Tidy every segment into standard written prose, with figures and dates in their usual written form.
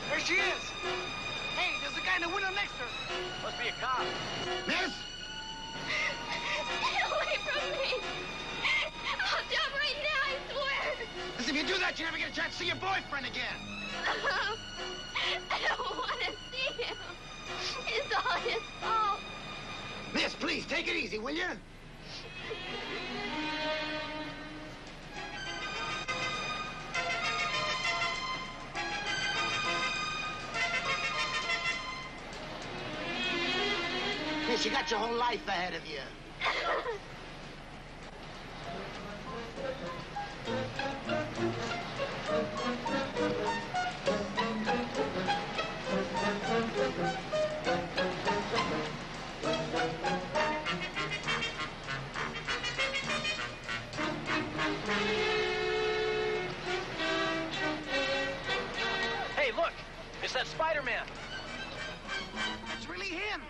There she is. Hey, there's a guy in the window next to her. Must be a cop. Miss? Get away from me! I'll jump right now, I swear! Because if you do that, you never get a chance to see your boyfriend again. I don't want to see him. It's all his fault. Miss, please, take it easy, will you? Miss, you got your whole life ahead of you. Hey, look! It's that Spider-Man. That's really him.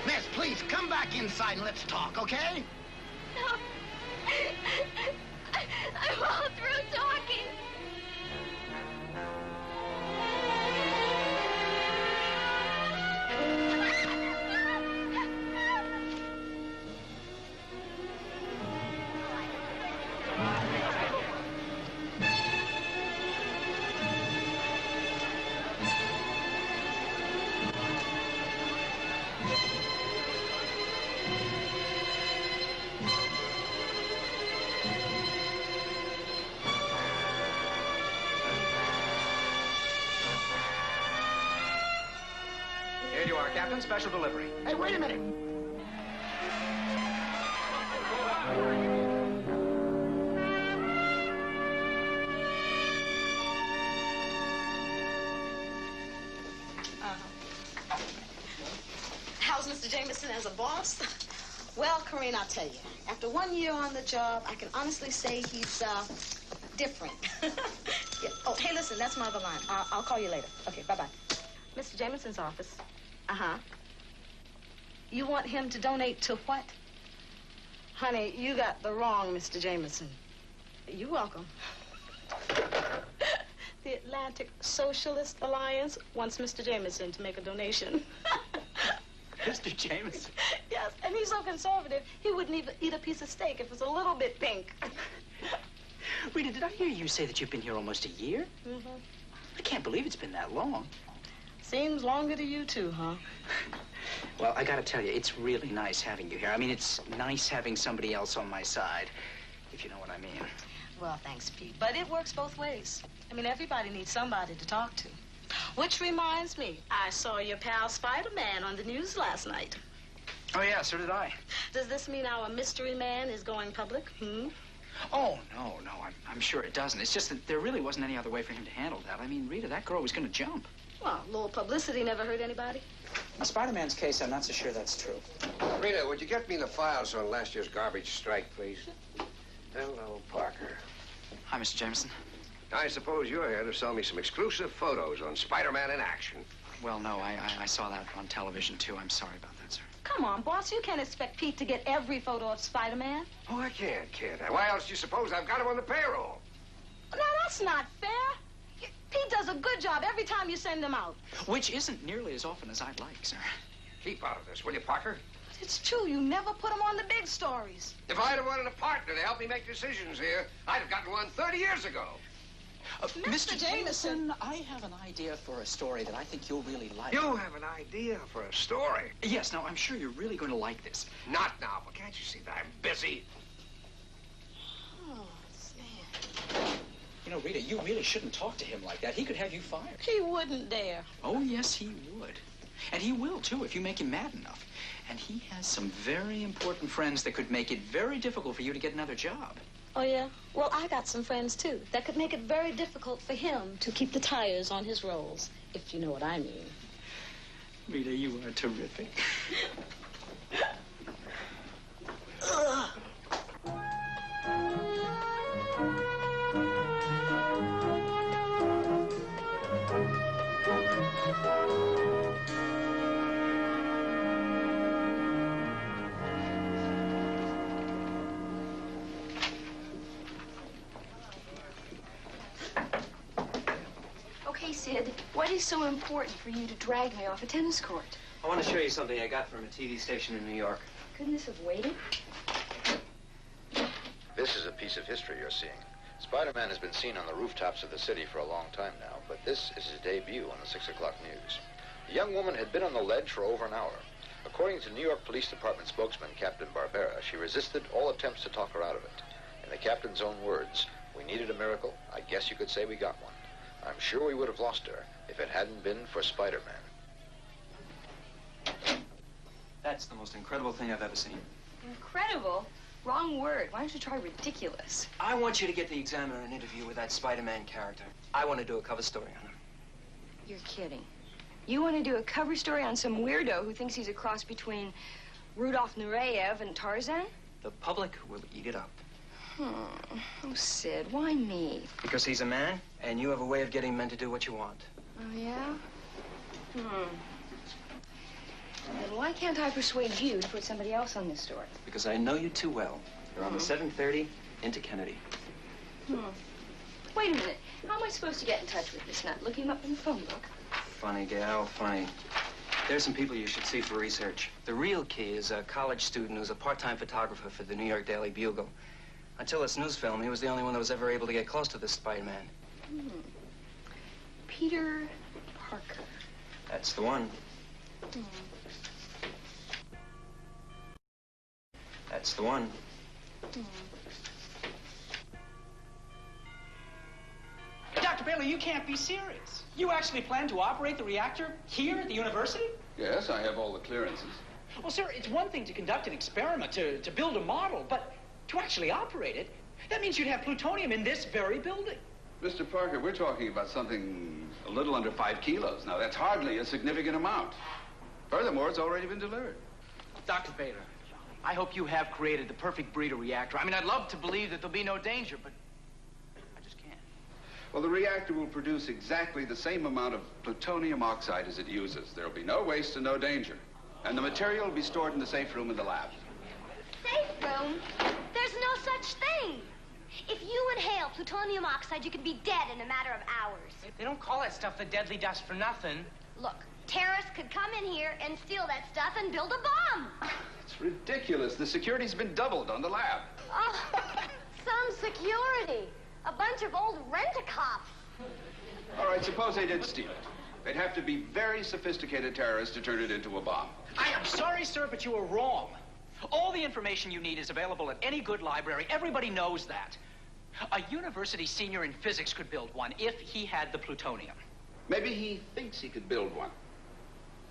Miss, please, come back inside and let's talk, okay? No. I'm all through talking. Here you are, Captain. Special delivery. Hey, wait a minute. How's Mr. Jameson as a boss? Well, Corinne, I'll tell you. After 1 year on the job, I can honestly say he's, different. Yeah. Oh, hey, listen, that's my other line. I'll call you later. Okay, bye-bye. Mr. Jameson's office. Uh-huh. You want him to donate to what? Honey, you got the wrong Mr. Jameson. You're welcome. The Atlantic Socialist Alliance wants Mr. Jameson to make a donation. Mr. Jameson? Yes, and he's so conservative, he wouldn't even eat a piece of steak if it was a little bit pink. Rita, did I hear you say that you've been here almost a year? Mm-hmm. I can't believe it's been that long. Seems longer to you, too, huh? Well, I gotta tell you, it's really nice having you here. I mean, it's nice having somebody else on my side, if you know what I mean. Well, thanks, Pete. But it works both ways. I mean, everybody needs somebody to talk to. Which reminds me, I saw your pal Spider-Man on the news last night. Oh, yeah, so did I. Does this mean our mystery man is going public? Oh, no, I'm sure it doesn't. It's just that there really wasn't any other way for him to handle that. I mean, Rita, that girl was gonna jump. Well, a little publicity never hurt anybody. In Spider-Man's case, I'm not so sure that's true. Rita, would you get me the files on last year's garbage strike, please? Hello, Parker. Hi, Mr. Jameson. I suppose you're here to sell me some exclusive photos on Spider-Man in action. Well, no, I saw that on television, too. I'm sorry about that, sir. Come on, boss. You can't expect Pete to get every photo of Spider-Man. Oh, I can't I? Why else do you suppose I've got him on the payroll? No, that's not fair. Pete does a good job every time you send him out. Which isn't nearly as often as I'd like, sir. Keep out of this, will you, Parker? But it's true. You never put him on the big stories. If I'd have wanted a partner to help me make decisions here, I'd have gotten one 30 years ago. Mr. Jameson, I have an idea for a story that I think you'll really like. You have an idea for a story? Yes, now, I'm sure you're really going to like this. Not now, but can't you see that I'm busy? Oh, Sam. You know, Rita, you really shouldn't talk to him like that. He could have you fired. He wouldn't dare. Oh, yes, he would. And he will, too, if you make him mad enough. And he has some very important friends that could make it very difficult for you to get another job. Oh, yeah? Well, I got some friends, too, that could make it very difficult for him to keep the tires on his rolls, if you know what I mean. Rita, you are terrific. Okay, Sid, what is so important for you to drag me off a tennis court? I want to show you something I got from a TV station in New York. Couldn't this have waited? This is a piece of history you're seeing. Spider-Man has been seen on the rooftops of the city for a long time now, but this is his debut on the 6 o'clock news. The young woman had been on the ledge for over an hour. According to New York Police Department spokesman Captain Barbera, she resisted all attempts to talk her out of it. In the captain's own words, "We needed a miracle. I guess you could say we got one. I'm sure we would have lost her if it hadn't been for Spider-Man." That's the most incredible thing I've ever seen. Incredible? Wrong word. Why don't you try ridiculous? I want you to get the Examiner an interview with that Spider-Man character. I want to do a cover story on him. You're kidding. You want to do a cover story on some weirdo who thinks he's a cross between Rudolph Nureyev and Tarzan? The public will eat it up. Oh, Sid, why me? Because he's a man, and you have a way of getting men to do what you want. Oh, yeah? Then why can't I persuade you to put somebody else on this story? Because I know you too well. You're on the 7:30 into Kennedy. Wait a minute. How am I supposed to get in touch with this nut? Look him up in the phone book. Funny, gal, funny. There's some people you should see for research. The real key is a college student who's a part-time photographer for the New York Daily Bugle. Until this news film, he was the only one that was ever able to get close to this Spider-Man. Peter Parker. That's the one. That's the one. Dr. Bailey, you can't be serious. You actually plan to operate the reactor here at the university? Yes, I have all the clearances. Well, sir, it's one thing to conduct an experiment, to build a model, but to actually operate it, that means you'd have plutonium in this very building. Mr. Parker, we're talking about something a little under 5 kilos. Now, that's hardly a significant amount. Furthermore, it's already been delivered. Dr. Bader, I hope you have created the perfect breeder reactor. I mean, I'd love to believe that there'll be no danger, but I just can't. Well, the reactor will produce exactly the same amount of plutonium oxide as it uses. There'll be no waste and no danger. And the material will be stored in the safe room in the lab. Safe room? There's no such thing. If you inhale plutonium oxide, you could be dead in a matter of hours. They don't call that stuff the deadly dust for nothing. Look, terrorists could come in here and steal that stuff and build a bomb. It's ridiculous. The security's been doubled on the lab. Oh, some security. A bunch of old rent-a-cops. All right, suppose they did steal it. They'd have to be very sophisticated terrorists to turn it into a bomb. I am sorry, sir, but you are wrong. All the information you need is available at any good library. Everybody knows that. A university senior in physics could build one if he had the plutonium. Maybe he thinks he could build one.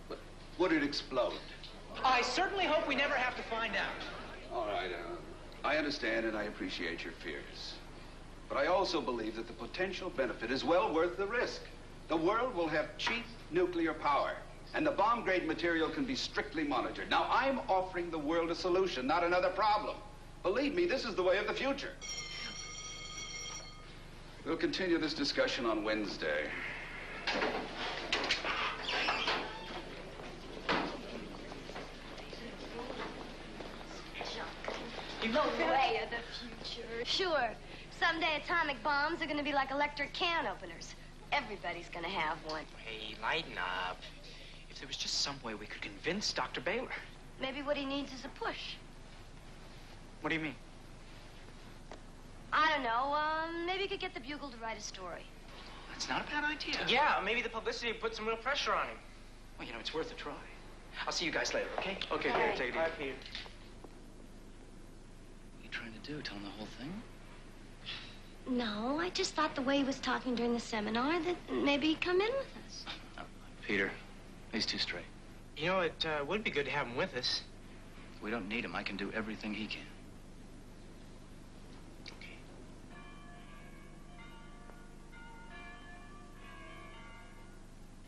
But would it explode? I certainly hope we never have to find out. All right, I understand and I appreciate your fears. But I also believe that the potential benefit is well worth the risk. The world will have cheap nuclear power, and the bomb-grade material can be strictly monitored. Now, I'm offering the world a solution, not another problem. Believe me, this is the way of the future. We'll continue this discussion on Wednesday. The way of the future. Sure. Someday atomic bombs are going to be like electric can openers. Everybody's going to have one. Hey, lighten up. If there was just some way we could convince Dr. Baylor. Maybe what he needs is a push. What do you mean? I don't know. Maybe you could get the Bugle to write a story. That's not a bad idea. Yeah, maybe the publicity put some real pressure on him. Well, you know, it's worth a try. I'll see you guys later, okay? Okay, All Peter, right. take it easy. All right, Peter. What are you trying to do? Tell him the whole thing? No, I just thought the way he was talking during the seminar that maybe he'd come in with us. Peter, he's too straight. You know, it would be good to have him with us. We don't need him. I can do everything he can. Okay.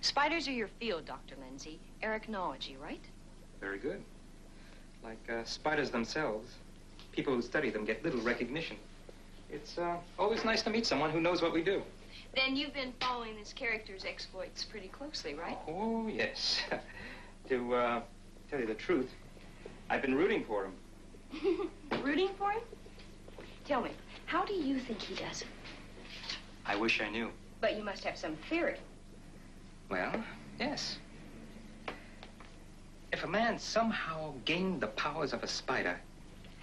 Spiders are your field, Dr. Lindsay. Arachnology, right? Very good. Like spiders themselves, people who study them get little recognition. It's always nice to meet someone who knows what we do. Then you've been following this character's exploits pretty closely, right? Oh, yes. To tell you the truth, I've been rooting for him. Rooting for him? Tell me, how do you think he does it? I wish I knew. But you must have some theory. Well, yes. If a man somehow gained the powers of a spider,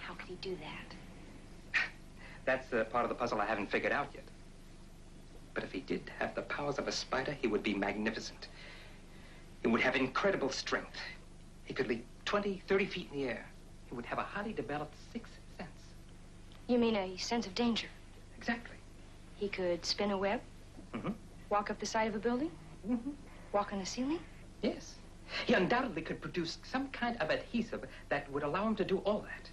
How could he do that? that's the part of the puzzle I haven't figured out yet. But if he did have the powers of a spider, he would be magnificent. He would have incredible strength. He could leap 20, 30 feet in the air. He would have a highly developed sixth sense. You mean a sense of danger? Exactly. He could spin a web? Mm-hmm. Walk up the side of a building? Mm-hmm. Walk on the ceiling? Yes. He undoubtedly could produce some kind of adhesive that would allow him to do all that.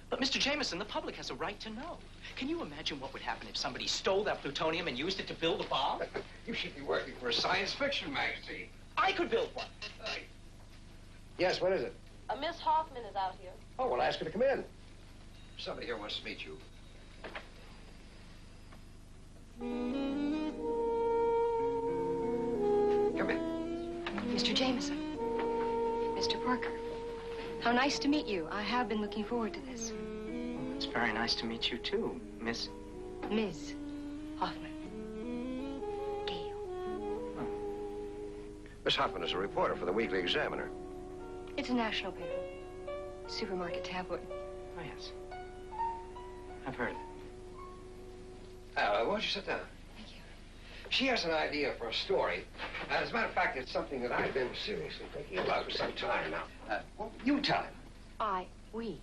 But, Mr. Jameson, the public has a right to know. Can you imagine what would happen if somebody stole that plutonium and used it to build a bomb? You should be working for a science fiction magazine. I could build one. Yes, what is it? Miss Hoffman is out here. Oh, well, ask her to come in. Somebody here wants to meet you. Come in. Mr. Jameson. Mr. Parker. How nice to meet you. I have been looking forward to this. It's very nice to meet you, too, Miss... Ms. Hoffman. Gale. Miss Hoffman is a reporter for the Weekly Examiner. It's a national paper. Supermarket tabloid. Oh, yes. I've heard. Why don't you sit down? Thank you. She has an idea for a story. As a matter of fact, it's something that I've been seriously thinking about for some time now. Well, you tell him. We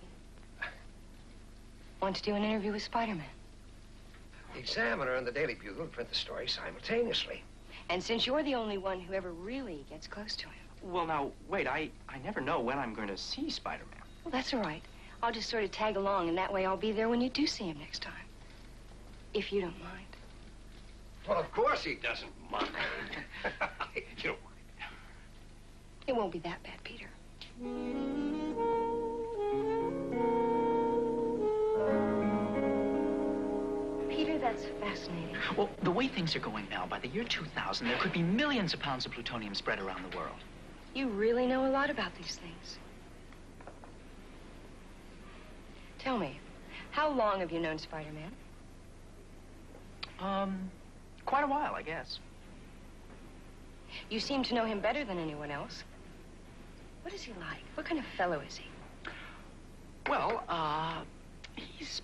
want to do an interview with Spider-Man. The Examiner and the Daily Bugle print the story simultaneously. And since you're the only one who ever really gets close to him. Well, now, wait. I never know when I'm going to see Spider-Man. Well, that's all right. I'll just sort of tag along, and that way I'll be there when you do see him next time. If you don't mind. Well, of course he doesn't mind. You don't mind. It won't be that bad, Peter. Peter, that's fascinating. Well, the way things are going now, by the year 2000, there could be millions of pounds of plutonium spread around the world. You really know a lot about these things. Tell me, how long have you known Spider-Man? Quite a while, I guess. You seem to know him better than anyone else. What is he like? What kind of fellow is he? Well, he's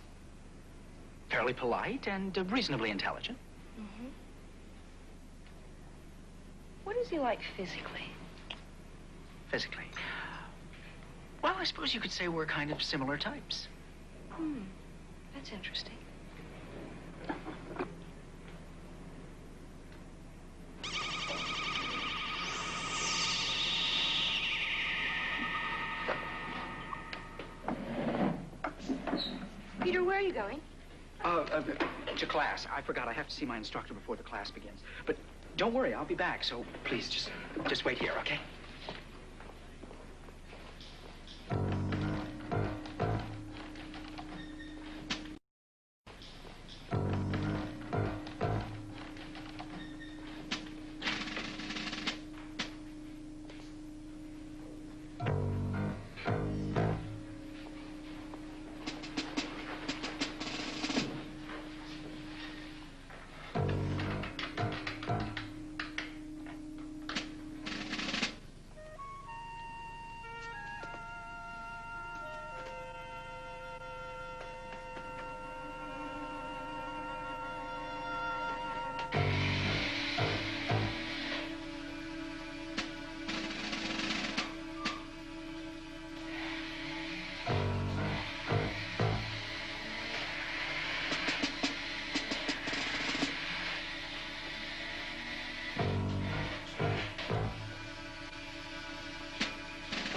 fairly polite and reasonably intelligent. Mm-hmm. What is he like physically? Physically? Well, I suppose you could say we're kind of similar types. That's interesting. Peter, where are you going? To class. I forgot. I have to see my instructor before the class begins. But don't worry, I'll be back, so please just wait here, okay?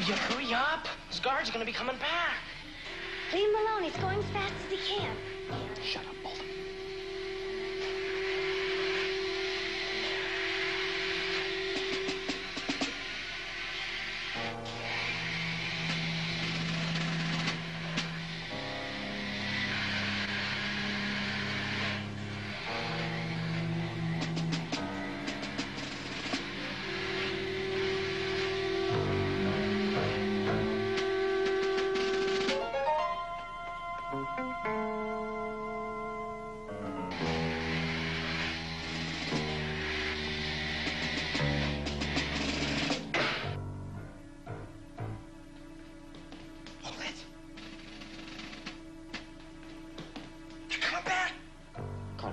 Will you hurry up? Those guards are gonna be coming back. Leave him alone. He's going as fast as he can. Shut up, both of you.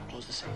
Close the safe.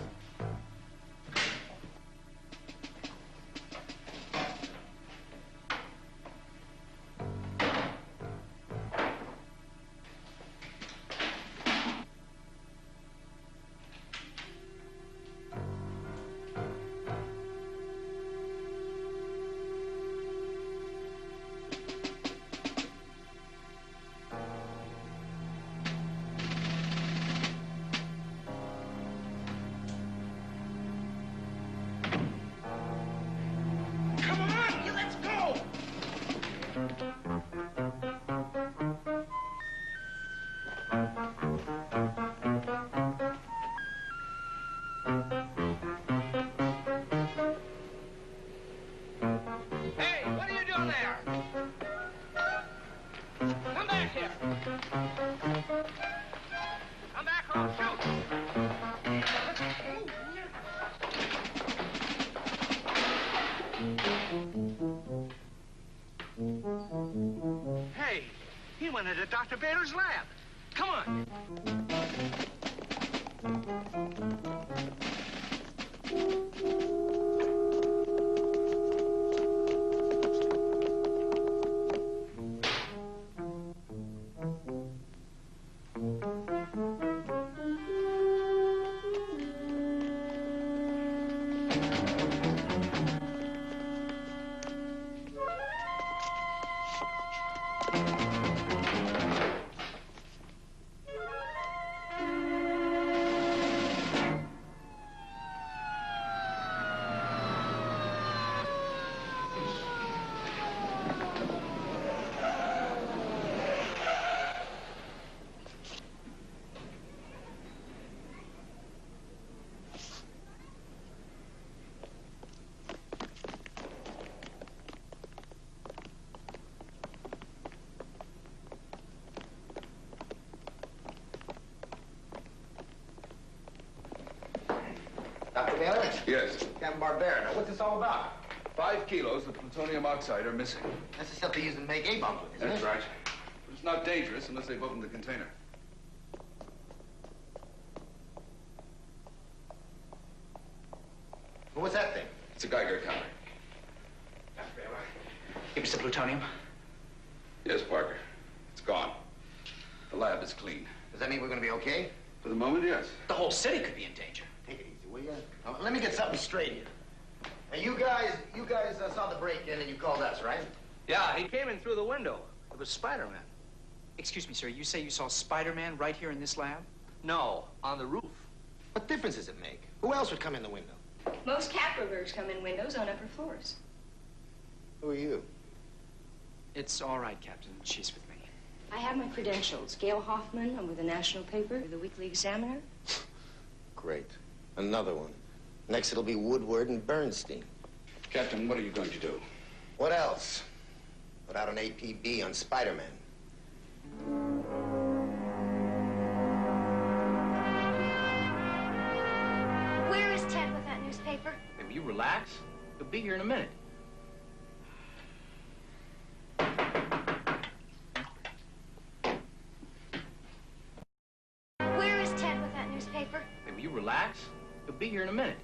Hey, he went into Dr. Bader's lab. Come on. Dr. Baylor? Yes. Captain Barbera. Now, what's this all about? 5 kilos of plutonium oxide are missing. That's the stuff they use to make A-bombs with, isn't That's it? right. But it's not dangerous unless they've opened the container. Well, what's that thing? It's a Geiger counter. Dr. Baylor? Give us the plutonium. Yes, Parker. It's gone. The lab is clean. Does that mean we're going to be okay? For the moment, yes. The whole city could be in danger. Take it easy, will you? Now, let me get something straight here. Now, you guys saw the break-in and you called us, right? Yeah, he came in through the window. It was Spider-Man. Excuse me, sir. You say you saw Spider-Man right here in this lab? No, on the roof. What difference does it make? Who else would come in the window? Most Kaplerbergs come in windows on upper floors. Who are you? It's all right, Captain. She's with me. I have my credentials. Gail Hoffman. I'm with the National Paper, the Weekly Examiner. Great. Another one. Next, it'll be Woodward and Bernstein. Captain, what are you going to do? What else? Put out an APB on Spider-Man. Where is Ted with that newspaper? Hey, will you relax? He'll be here in a minute. Where is Ted with that newspaper? Hey, will you relax? He'll be here in a minute.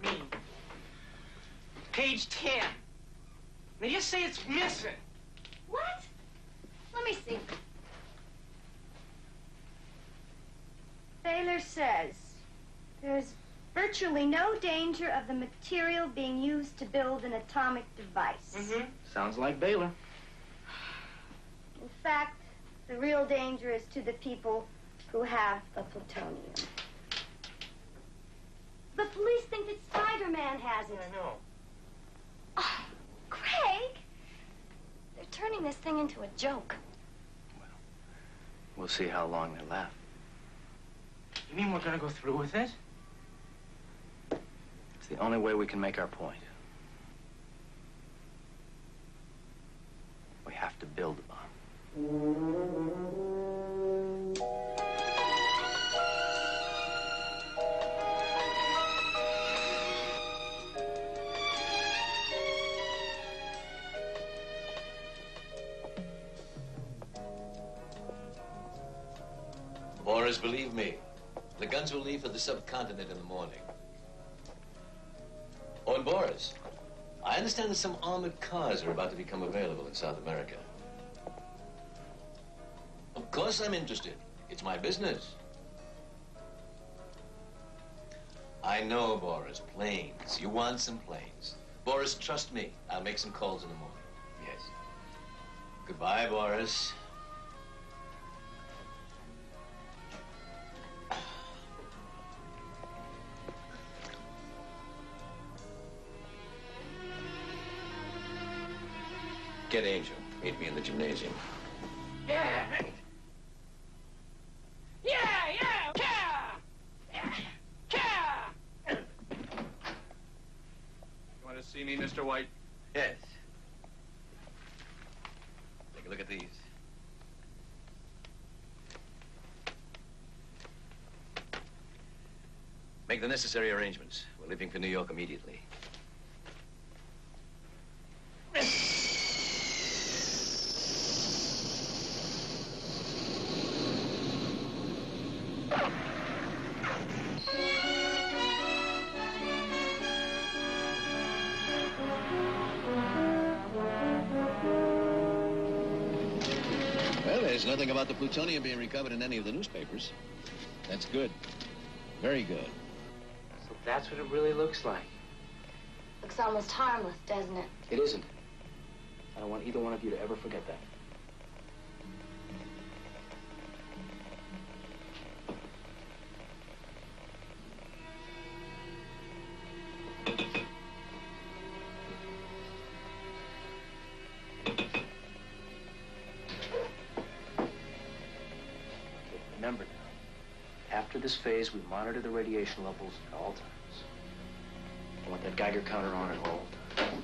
Me. Page 10. Now you say it's missing. What? Let me see. Baylor says, There's virtually no danger of the material being used to build an atomic device. Mm-hmm. Sounds like Baylor. In fact, the real danger is to the people who have the plutonium. The police think that Spider-Man has it. I know. Oh, Craig! They're turning this thing into a joke. We'll see how long they laugh. You mean we're gonna go through with it? It's the only way we can make our point. We have to build a bomb. Boris, believe me, the guns will leave for the subcontinent in the morning. Oh, and Boris, I understand that some armored cars are about to become available in South America. Of course I'm interested. It's my business. I know, Boris, planes. You want some planes. Boris, trust me. I'll make some calls in the morning. Yes. Goodbye, Boris. Get Angel. Meet me in the gymnasium. Yeah. Yeah, You want to see me, Mr. White? Yes. Take a look at these. Make the necessary arrangements. We're leaving for New York immediately. Well, there's nothing about the plutonium being recovered in any of the newspapers. That's good. Very good. So that's what it really looks like. Looks almost harmless, doesn't it? It isn't. I don't want either one of you to ever forget that. Remember now, after this phase, we monitor the radiation levels at all times. I want that Geiger counter on at all times.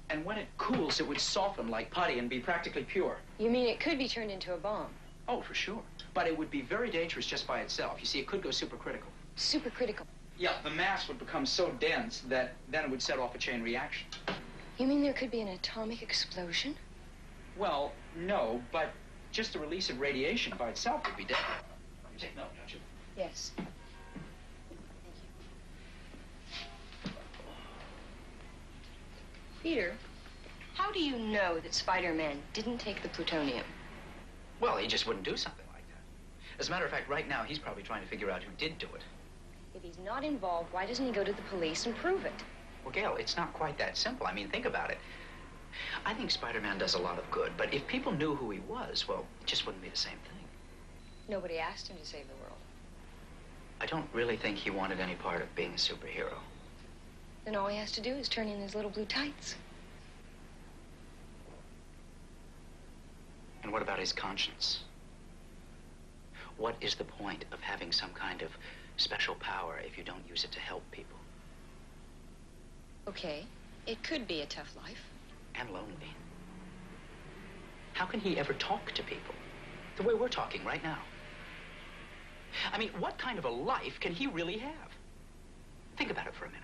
And when it cools, it would soften like putty and be practically pure. You mean it could be turned into a bomb? Oh, for sure. But it would be very dangerous just by itself. You see, it could go supercritical. Supercritical. Yeah, the mass would become so dense that then it would set off a chain reaction. You mean there could be an atomic explosion? Well, no, but just the release of radiation by itself would be deadly. You take note, don't you? Yes. Peter, how do you know that Spider-Man didn't take the plutonium? Well, he just wouldn't do something like that. As a matter of fact, right now, he's probably trying to figure out who did do it. If he's not involved, why doesn't he go to the police and prove it? Well, Gail, it's not quite that simple. I mean, think about it. I think Spider-Man does a lot of good, but if people knew who he was, well, it just wouldn't be the same thing. Nobody asked him to save the world. I don't really think he wanted any part of being a superhero. Then all he has to do is turn in his little blue tights. And what about his conscience? What is the point of having some kind of special power if you don't use it to help people? Okay, it could be a tough life. And lonely. How can he ever talk to people the way we're talking right now? I mean, what kind of a life can he really have? Think about it for a minute.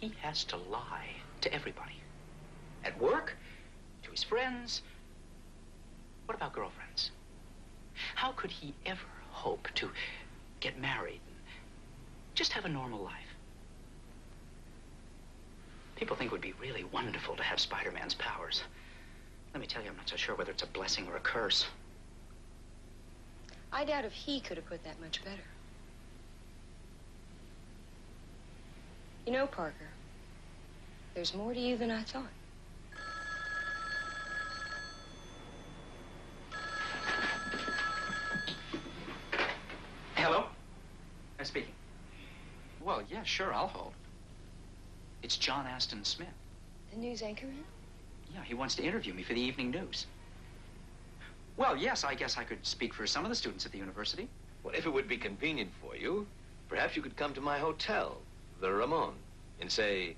he has to lie to everybody. At work, to his friends. What about girlfriends? How could he ever hope to get married and just have a normal life? People think it would be really wonderful to have Spider-Man's powers. Let me tell you, I'm not so sure whether it's a blessing or a curse. I doubt if he could have put that much better. You know, Parker, there's more to you than I thought. Hello? I'm speaking. Well, yeah, sure, I'll hold. It's John Aston Smith. The news anchorman? Yeah, he wants to interview me for the evening news. Well, yes, I guess I could speak for some of the students at the university. Well, if it would be convenient for you, perhaps you could come to my hotel, the Ramon, in, say,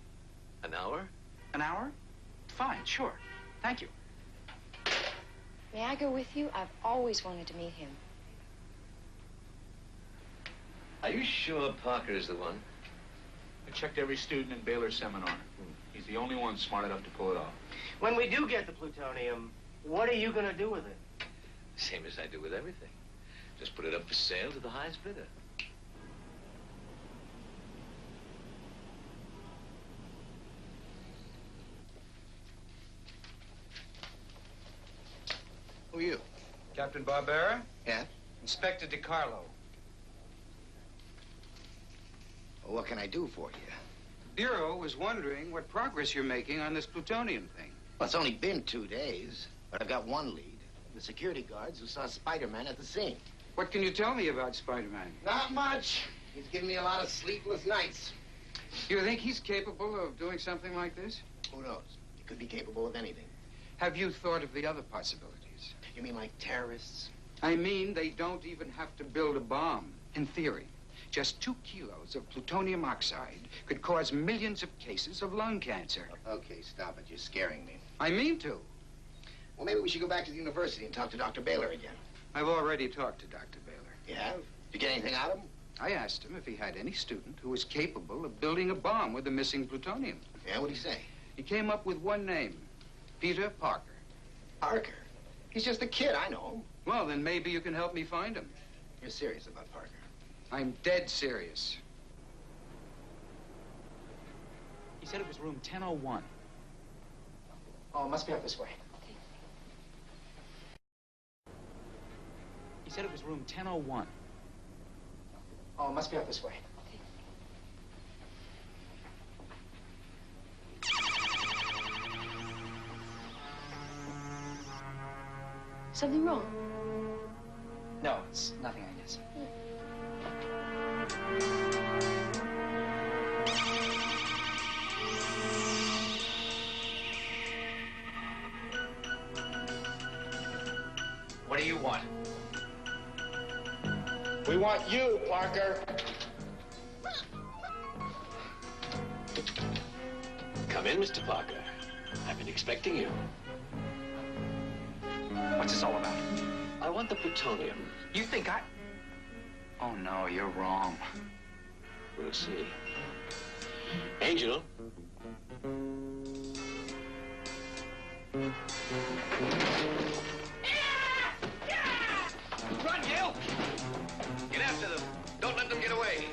an hour? An hour? Fine, sure. Thank you. May I go with you? I've always wanted to meet him. Are you sure Parker is the one? I checked every student in Baylor's seminar. He's the only one smart enough to pull it off. When we do get the plutonium, what are you going to do with it? Same as I do with everything. Just put it up for sale to the highest bidder. Who are you? Captain Barbera? Yeah? Inspector DiCarlo. Well, what can I do for you? Bureau was wondering what progress you're making on this plutonium thing. Well, it's only been 2 days, but I've got one lead. The security guards who saw Spider-Man at the scene. What can you tell me about Spider-Man? Not much. He's given me a lot of sleepless nights. You think he's capable of doing something like this? Who knows? He could be capable of anything. Have you thought of the other possibilities? You mean like terrorists? I mean, they don't even have to build a bomb. In theory, just 2 kilos of plutonium oxide could cause millions of cases of lung cancer. Okay, stop it. You're scaring me. I mean to. Well, maybe we should go back to the university and talk to Dr. Baylor again. I've already talked to Dr. Baylor. You have? Did you get anything out of him? I asked him if he had any student who was capable of building a bomb with the missing plutonium. Yeah, what'd he say? He came up with one name, Peter Parker. Parker? He's just a kid. I know him. Well, then maybe you can help me find him. You're serious about Parker? I'm dead serious. He said it was room 1001. Oh, it must be up this way. He said it was room 1001. Oh, it must be up this way. Something wrong? No, it's nothing, I guess. What do you want? We want you, Parker. Come in, Mr. Parker. I've been expecting you. What's this all about? I want the plutonium. You think I... Oh, no, you're wrong. We'll see. Angel. Run, Gil! Get after them. Don't let them get away.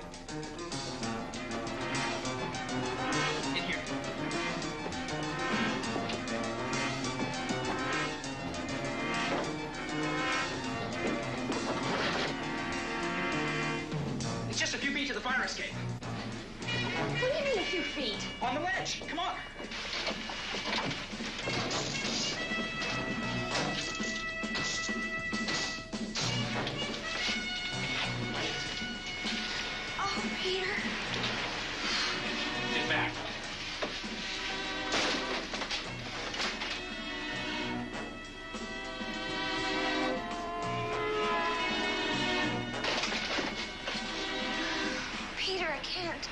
In here. It's just a few feet to the fire escape. What do you mean a few feet? On the ledge. Come on. Oh, Peter. Get back. Peter, I can't.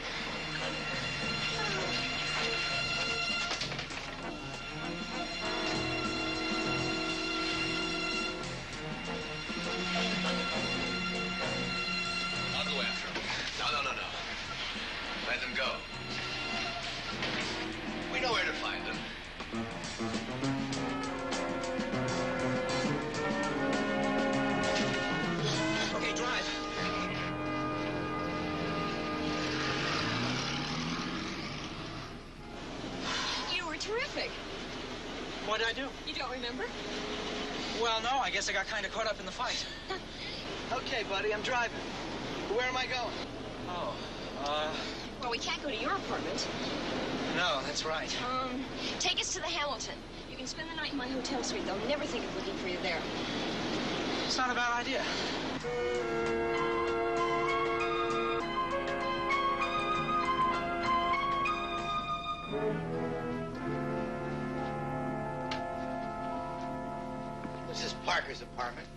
I'll go after him. No. Let them go. What did I do? You don't remember? Well, no, I guess I got kind of caught up in the fight. Okay, buddy, I'm driving. Where am I going? Oh, Well, we can't go to your apartment. no, that's right. Take us to the Hamilton. You can spend the night in my hotel suite. They'll never think of looking for you there. It's not a bad idea. This is Parker's apartment.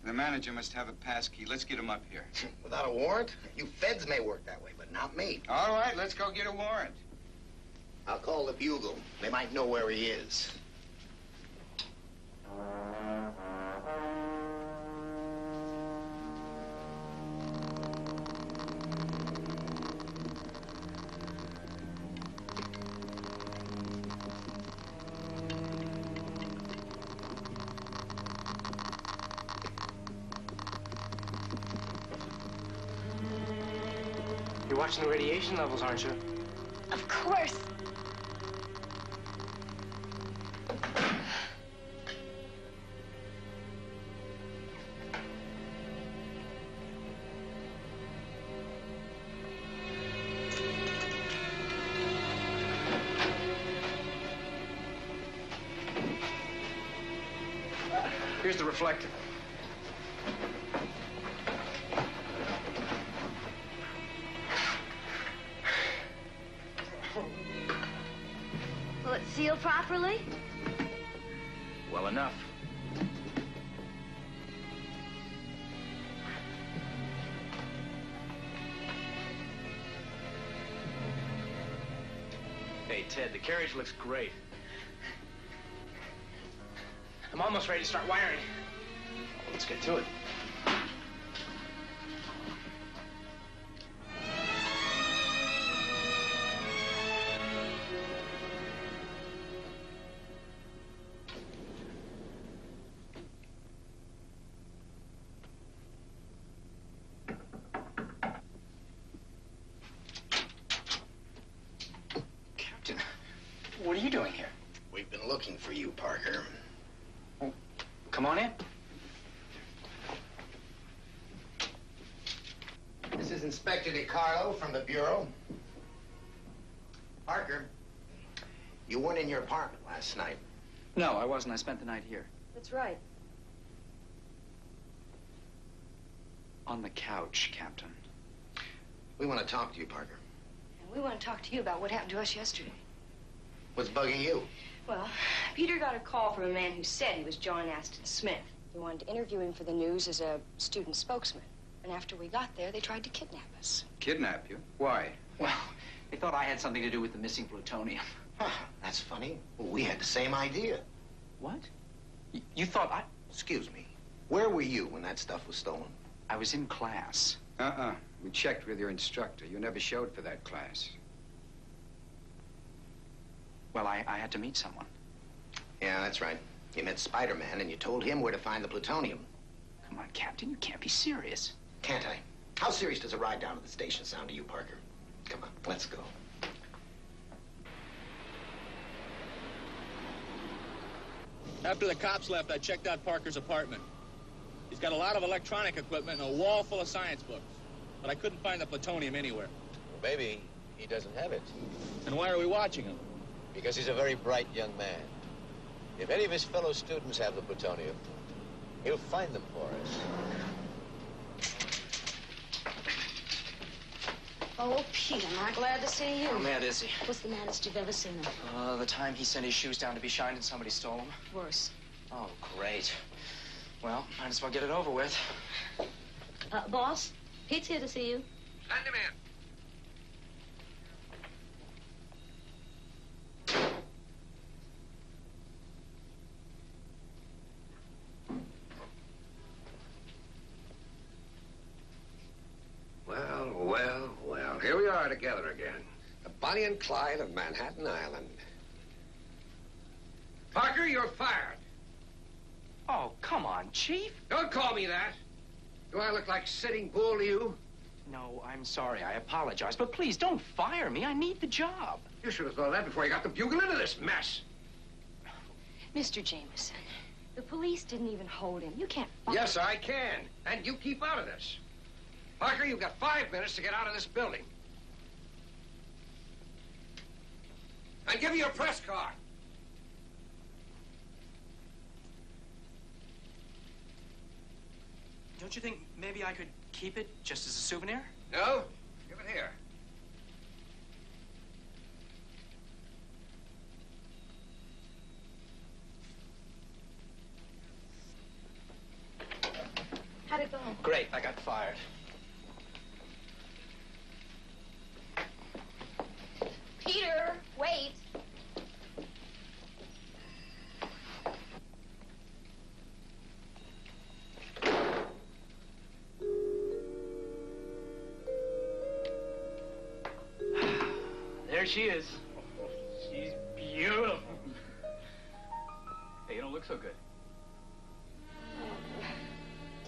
The manager must have a pass key. Let's get him up here. Without a warrant? You feds may work that way, but not me. All right, let's go get a warrant. I'll call the Bugle. They might know where he is. You're watching the radiation levels, aren't you? Of course. Here's the reflector. Will it seal properly? Well enough. Hey, Ted, the carriage looks great. I'm almost ready to start wiring. Let's get to it. Captain, what are you doing here? We've been looking for you, Parker. Come on in. This is Inspector DiCarlo from the Bureau. Parker, you weren't in your apartment last night. No, I wasn't. I spent the night here. That's right. On the couch, Captain. We want to talk to you, Parker. And we want to talk to you about what happened to us yesterday. What's bugging you? Well, Peter got a call from a man who said he was John Aston Smith. He wanted to interview him for the news as a student spokesman. And after we got there, they tried to kidnap us. Kidnap you? Why? Well, they thought I had something to do with the missing plutonium. Huh, that's funny. Well, we had the same idea. What? You thought I... Excuse me. Where were you when that stuff was stolen? I was in class. We checked with your instructor. You never showed for that class. Well, I had to meet someone. Yeah, that's right. You met Spider-Man and you told him where to find the plutonium. Come on, Captain, you can't be serious. Can't I? How serious does a ride down to the station sound to you, Parker? Come on, let's go. After the cops left, I checked out Parker's apartment. He's got a lot of electronic equipment and a wall full of science books. But I couldn't find the plutonium anywhere. Well, maybe he doesn't have it. And why are we watching him? Because he's a very bright young man. If any of his fellow students have the plutonium, he'll find them for us. Oh, Pete, am I glad to see you. How mad is he? What's the maddest you've ever seen him? The time he sent his shoes down to be shined and somebody stole them. Worse. Oh, great. Well, might as well get it over with. Boss, Pete's here to see you. Send him in. Well, here we are together again. The Bonnie and Clyde of Manhattan Island. Parker, you're fired. Oh, come on, Chief. Don't call me that. Do I look like Sitting Bull to you? No, I'm sorry. I apologize. But please, don't fire me. I need the job. You should have thought of that before you got the bugle into this mess. Mr. Jameson, the police didn't even hold him. You can't fire Yes, I can. And you keep out of this. Parker, you've got 5 minutes to get out of this building. And give me your press card. Don't you think maybe I could keep it just as a souvenir? No? Give it here. How'd it go? Great, I got fired. Peter, wait. There she is. She's beautiful. Hey, you don't look so good.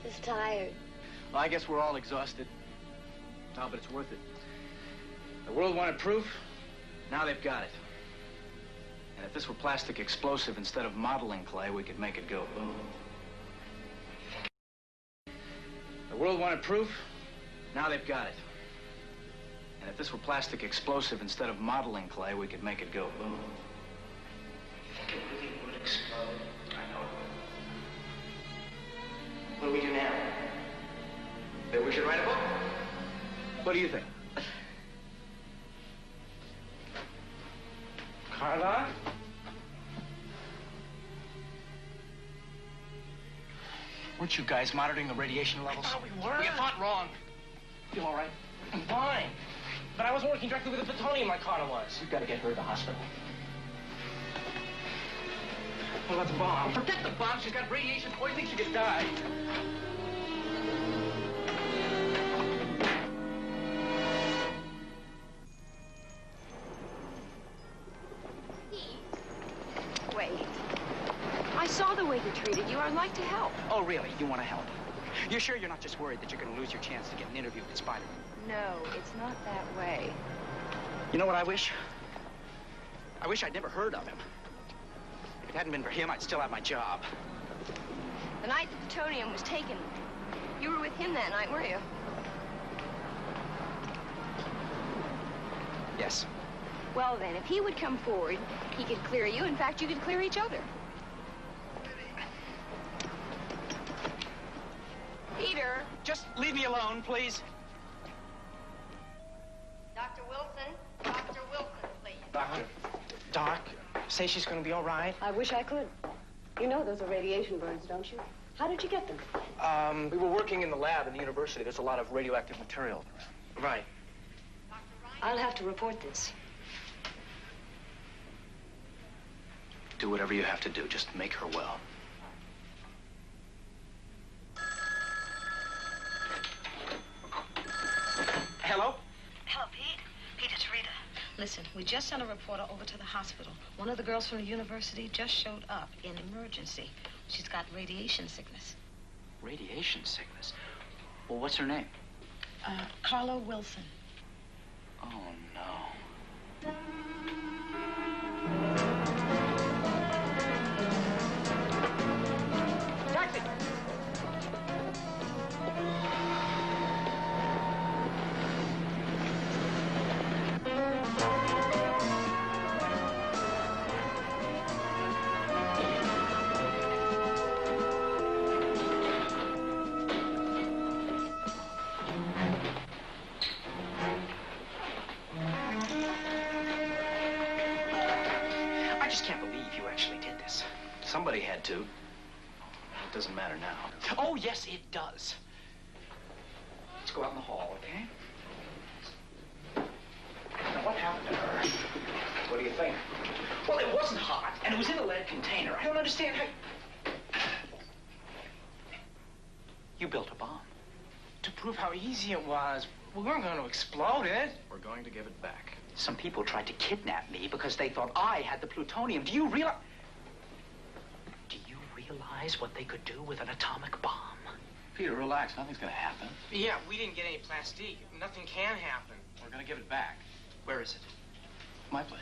Just tired. Well, I guess we're all exhausted. No, but it's worth it. The world wanted proof. Now they've got it. And if this were plastic explosive instead of modeling clay, we could make it go boom. The world wanted proof. Now they've got it. And if this were plastic explosive instead of modeling clay, we could make it go boom. It really would explode. I know it would. What do we do now? Maybe we should write a book. What do you think? Carla? Weren't you guys monitoring the radiation levels? I thought we were. You thought wrong. You all right? I'm fine. But I wasn't working directly with the plutonium like Carter was. We've got to get her to the hospital. What about the bomb? Forget the bomb. She's got radiation poisoning. She could die. Wait. I saw the way he treated you. I'd like to help. Oh, really? You want to help? You're sure you're not just worried that you're going to lose your chance to get an interview with Spider-Man? No, it's not that way. You know what I wish? I wish I'd never heard of him. If it hadn't been for him, I'd still have my job. The night the plutonium was taken, you were with him that night, weren't you? Yes. Well, then, if he would come forward, he could clear you. In fact, you could clear each other. Peter. Just leave me alone, please. Dr. Wilson. Dr. Wilson, please. Doctor. Doc, say she's going to be all right. I wish I could. You know those are radiation burns, don't you? How did you get them? We were working in the lab in the university. There's a lot of radioactive material around. Right. I'll have to report this. Do whatever you have to do. Just make her well. Hello? Hello, Pete. Pete, it's Rita. Listen, we just sent a reporter over to the hospital. One of the girls from the university just showed up in emergency. She's got radiation sickness. Radiation sickness? Well, what's her name? Carla Wilson. Oh, no. Taxi! I just can't believe you actually did this. Somebody had to. It doesn't matter now. Oh, yes, it does. Let's go out in the hall, okay? Now, what happened to her? What do you think? Well, it wasn't hot, and it was in a lead container. I don't understand how... You built a bomb. To prove how easy it was, we weren't going to explode it. We're going to give it back. Some people tried to kidnap me because they thought I had the plutonium. Do you realize what they could do with an atomic bomb? Peter, relax. Nothing's gonna happen. Yeah, we didn't get any plastique. Nothing can happen. We're gonna give it back. Where is it? My place.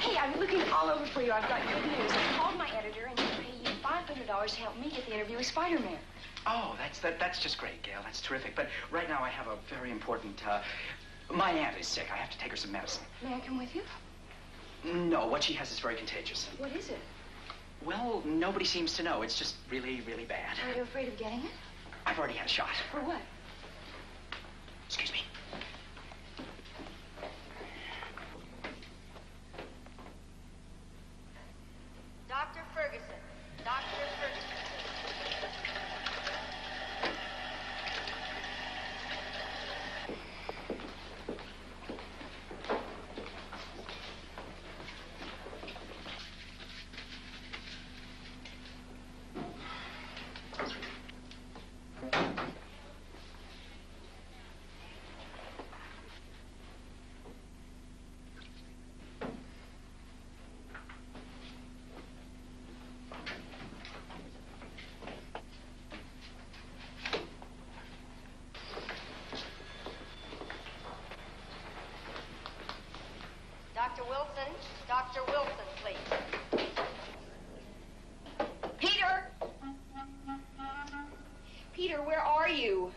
Hey, I've been looking all over for you. I've got good news. I called my editor and he'll pay you $500 to help me get the interview with Spider-Man. Oh, that's just great, Gail. That's terrific. But right now I have a very important, my aunt is sick. I have to take her some medicine. May I come with you? No, what she has is very contagious. What is it? Well, nobody seems to know. It's just really, really bad. Are you afraid of getting it? I've already had a shot. For what? Excuse me. Dr. Ferguson. Dr. Ferguson. Dr. Wilson. Dr. Wilson, please. Peter! Peter, where are you?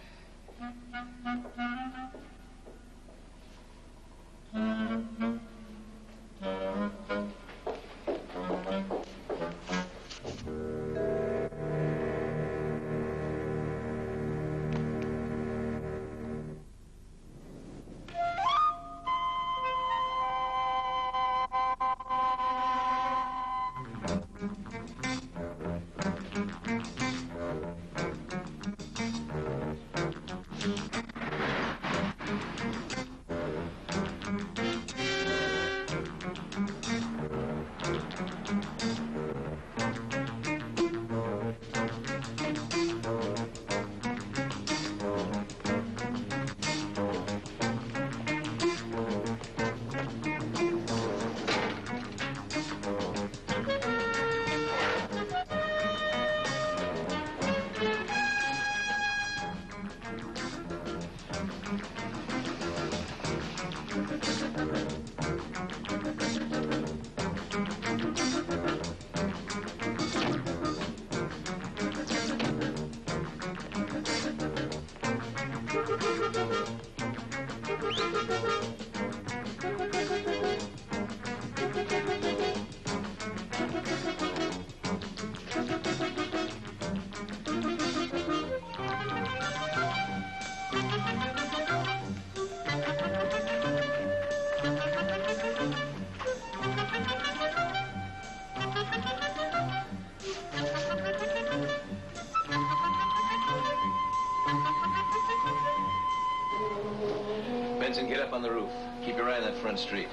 Benson, get up on the roof. Keep your eye on that front street.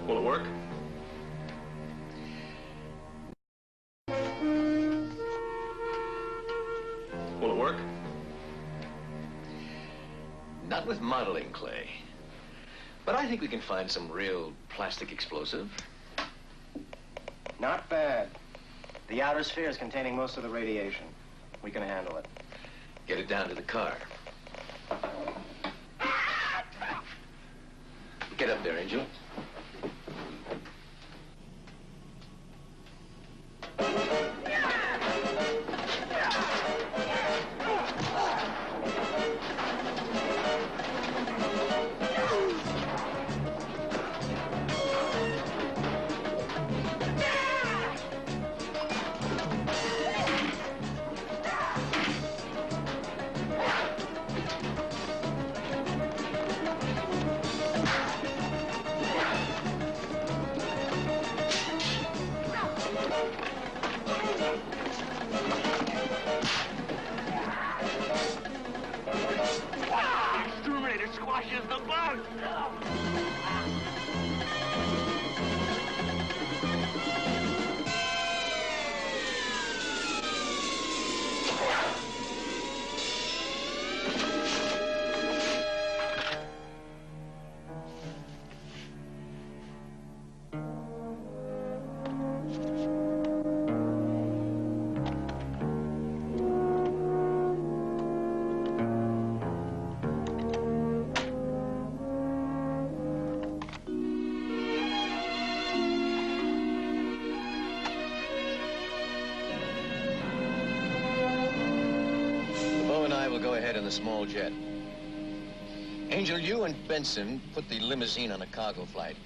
Will it work? Will it work? Not with modeling clay. But I think we can find some real plastic explosive. Not bad. The outer sphere is containing most of the radiation. We can handle it. Get it down to the car. Get up there, Angel. go ahead in the small jet. Angel, you and Benson put the limousine on a cargo flight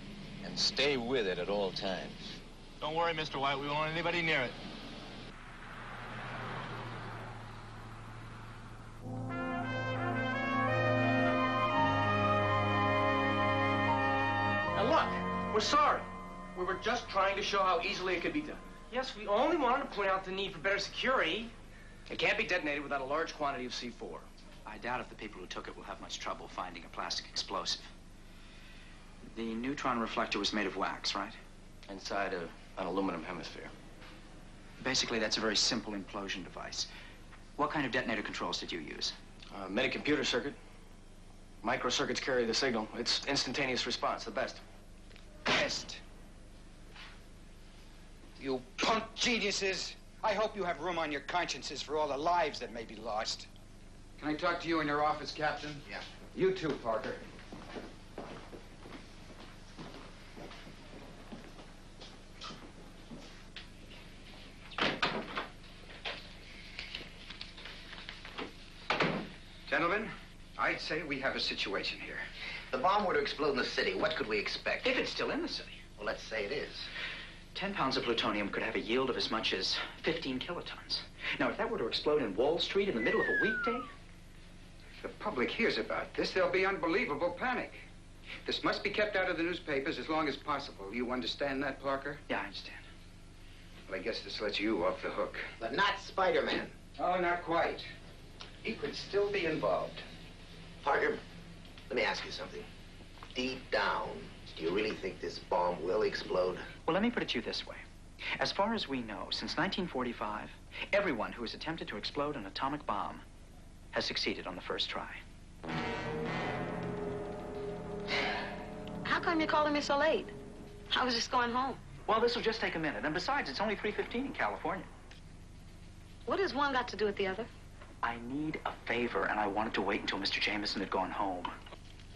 and stay with it at all times. Don't worry, Mr. White. We won't want anybody near it. Now look, we're sorry. We were just trying to show how easily it could be done. Yes, we only wanted to point out the need for better security. It can't be detonated without a large quantity of C4. I doubt if the people who took it will have much trouble finding a plastic explosive. The neutron reflector was made of wax, right? Inside an aluminum hemisphere. Basically, that's a very simple implosion device. What kind of detonator controls did you use? Mini computer circuit. Microcircuits carry the signal. It's instantaneous response, the best. Best. You punk geniuses. I hope you have room on your consciences for all the lives that may be lost. Can I talk to you in your office, Captain? Yeah. You too, Parker. Gentlemen, I'd say we have a situation here. If the bomb were to explode in the city, what could we expect? If it's still in the city. Well, let's say it is. 10 pounds of plutonium could have a yield of as much as 15 kilotons. Now, if that were to explode in Wall Street in the middle of a weekday... If the public hears about this, there'll be unbelievable panic. This must be kept out of the newspapers as long as possible. You understand that, Parker? Yeah, I understand. Well, I guess this lets you off the hook. But not Spider-Man. Oh, not quite. He could still be involved. Parker, let me ask you something. Deep down, do you really think this bomb will explode? Well, let me put it to you this way. As far as we know, since 1945, everyone who has attempted to explode an atomic bomb has succeeded on the first try. How come you're calling me so late? I was just going home. Well, this will just take a minute. And besides, it's only 3:15 in California. What has one got to do with the other? I need a favor, and I wanted to wait until Mr. Jameson had gone home.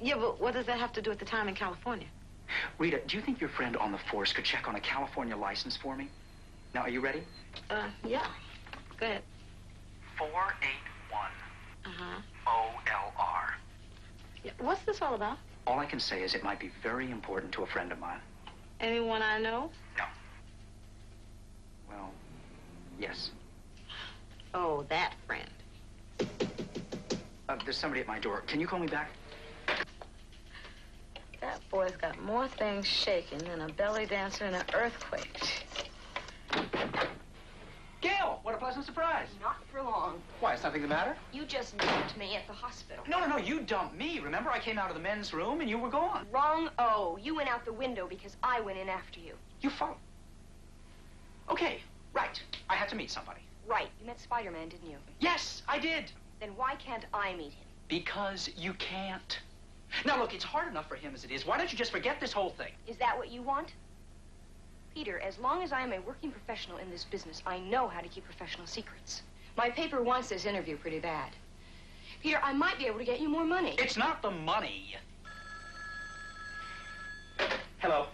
Yeah, but what does that have to do with the time in California? Rita, do you think your friend on the force could check on a California license for me? Now, are you ready? Yeah. Go ahead. 481 Uh-huh. OLR. Yeah, what's this all about? All I can say is it might be very important to a friend of mine. Anyone I know? No. Well, yes. Oh, that friend. There's somebody at my door. Can you call me back? That boy's got more things shaking than a belly dancer in an earthquake. Gail, what a pleasant surprise. Not for long. Why, is nothing the matter? You just dumped me at the hospital. No, you dumped me. Remember, I came out of the men's room and you were gone. Wrong. Oh, you went out the window because I went in after you. You followed. Okay, right. I had to meet somebody. Right. You met Spider-Man, didn't you? Yes, I did. Then why can't I meet him? Because you can't. Now, look, it's hard enough for him as it is. Why don't you just forget this whole thing? Is that what you want? Peter, as long as I am a working professional in this business, I know how to keep professional secrets. My paper wants this interview pretty bad. Peter, I might be able to get you more money. It's not the money. Hello.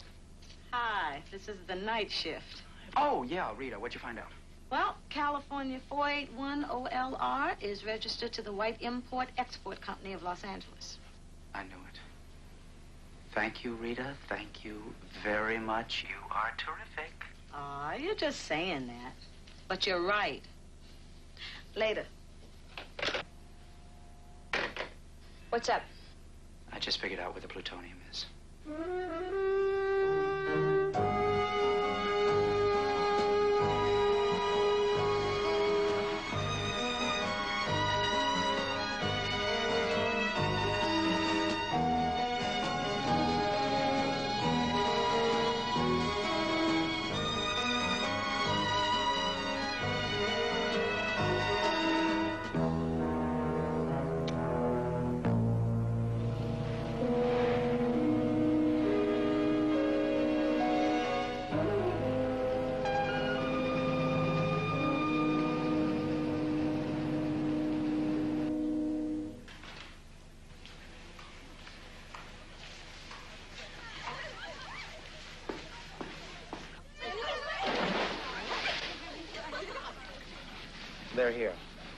Hi, this is the night shift. Oh, yeah, Rita, what'd you find out? Well, California 481 OLR is registered to the White Import-Export Company of Los Angeles. I knew it. Thank you, Rita. Thank you very much. You are terrific. Aw, you're just saying that. But you're right. Later. What's up? I just figured out where the plutonium is. They're here.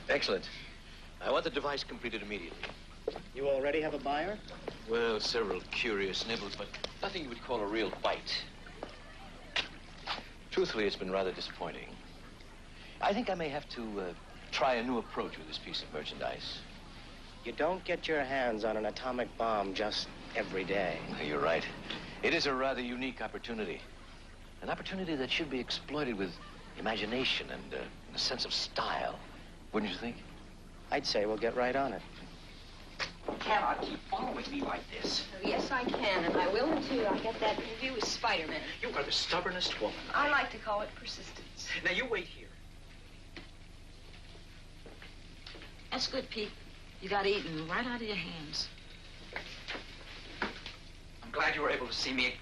Excellent. I want the device completed immediately. You already have a buyer? Well, several curious nibbles, but nothing you would call a real bite. Truthfully, it's been rather disappointing. I think I may have to try a new approach with this piece of merchandise. You don't get your hands on an atomic bomb just every day. You're right. It is a rather unique opportunity. An opportunity that should be exploited with imagination and a sense of style. Wouldn't you think? I'd say we'll get right on it. You cannot keep following me like this. Oh, yes, I can, and I will until I get that interview with Spider-Man. You are the stubbornest woman. I like to call it persistence. Now, you wait here. That's good, Pete. You got eaten right out of your hands. I'm glad you were able to see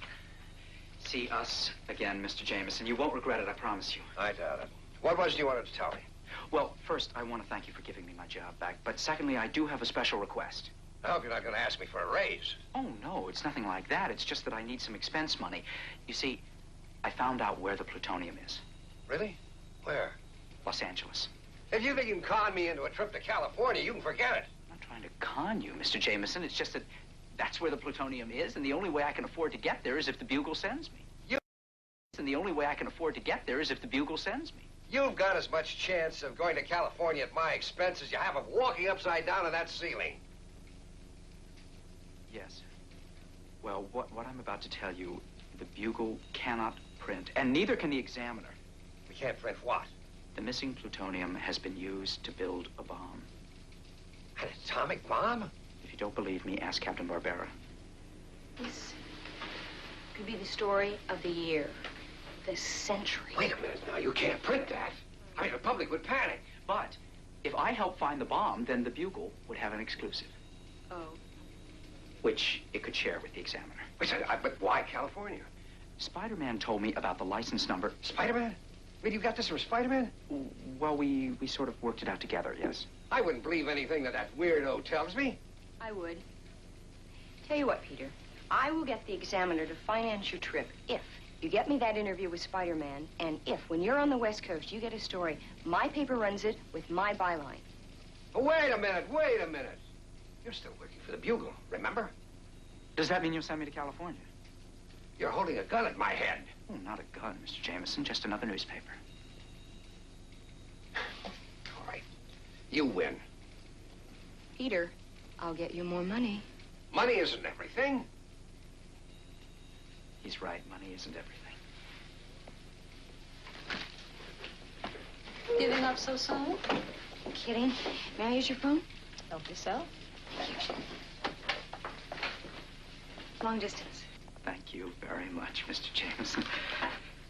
us again, Mr. Jameson. You won't regret it, I promise you. I doubt it. What was it you wanted to tell me? Well, first, I want to thank you for giving me my job back. But secondly, I do have a special request. I hope you're not going to ask me for a raise. Oh, no, it's nothing like that. It's just that I need some expense money. You see, I found out where the plutonium is. Really? Where? Los Angeles. If you think you can con me into a trip to California, you can forget it. I'm not trying to con you, Mr. Jameson. It's just that that's where the plutonium is, and the only way I can afford to get there is if the Bugle sends me. And the only way I can afford to get there is if the Bugle sends me. You've got as much chance of going to California at my expense as you have of walking upside down on that ceiling. Yes. Well, what I'm about to tell you, the Bugle cannot print, and neither can the Examiner. We can't print what? The missing plutonium has been used to build a bomb. An atomic bomb? If you don't believe me, ask Captain Barbera. This could be the story of the year, the century. Wait a minute now, you can't print that. I mean, the public would panic. But if I help find the bomb, then the Bugle would have an exclusive. Oh. Which it could share with the Examiner. Wait, but why California? Spider-Man told me about the license number. Spider-Man? Wait, you got this from Spider-Man? Well, we sort of worked it out together, yes. I wouldn't believe anything that weirdo tells me. I would. Tell you what, Peter. I will get the Examiner to finance your trip if you get me that interview with Spider-Man, and if, when you're on the West Coast, you get a story, my paper runs it with my byline. Oh, wait a minute. You're still working for the Bugle, remember? Does that mean you'll send me to California? You're holding a gun at my head. Oh, not a gun, Mr. Jameson, just another newspaper. All right. You win. Peter, I'll get you more money. Money isn't everything. He's right. Money isn't everything. Giving up so soon? Kidding. May I use your phone? Help yourself. Long distance. Thank you very much, Mr. Jameson.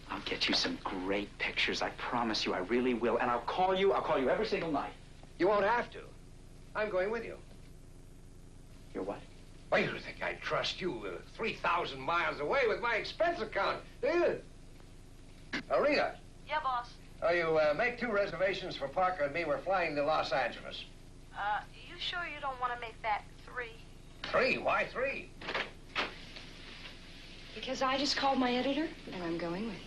I'll get you some great pictures. I promise you, I really will. And I'll call you every single night. You won't have to. I'm going with you. You're what? Why, you think I'd trust you 3,000 miles away with my expense account, do you? Rita. Yeah, boss. You make 2 reservations for Parker and me. We're flying to Los Angeles. You sure you don't want to make that 3? 3? Why 3? Because I just called my editor, and I'm going with you.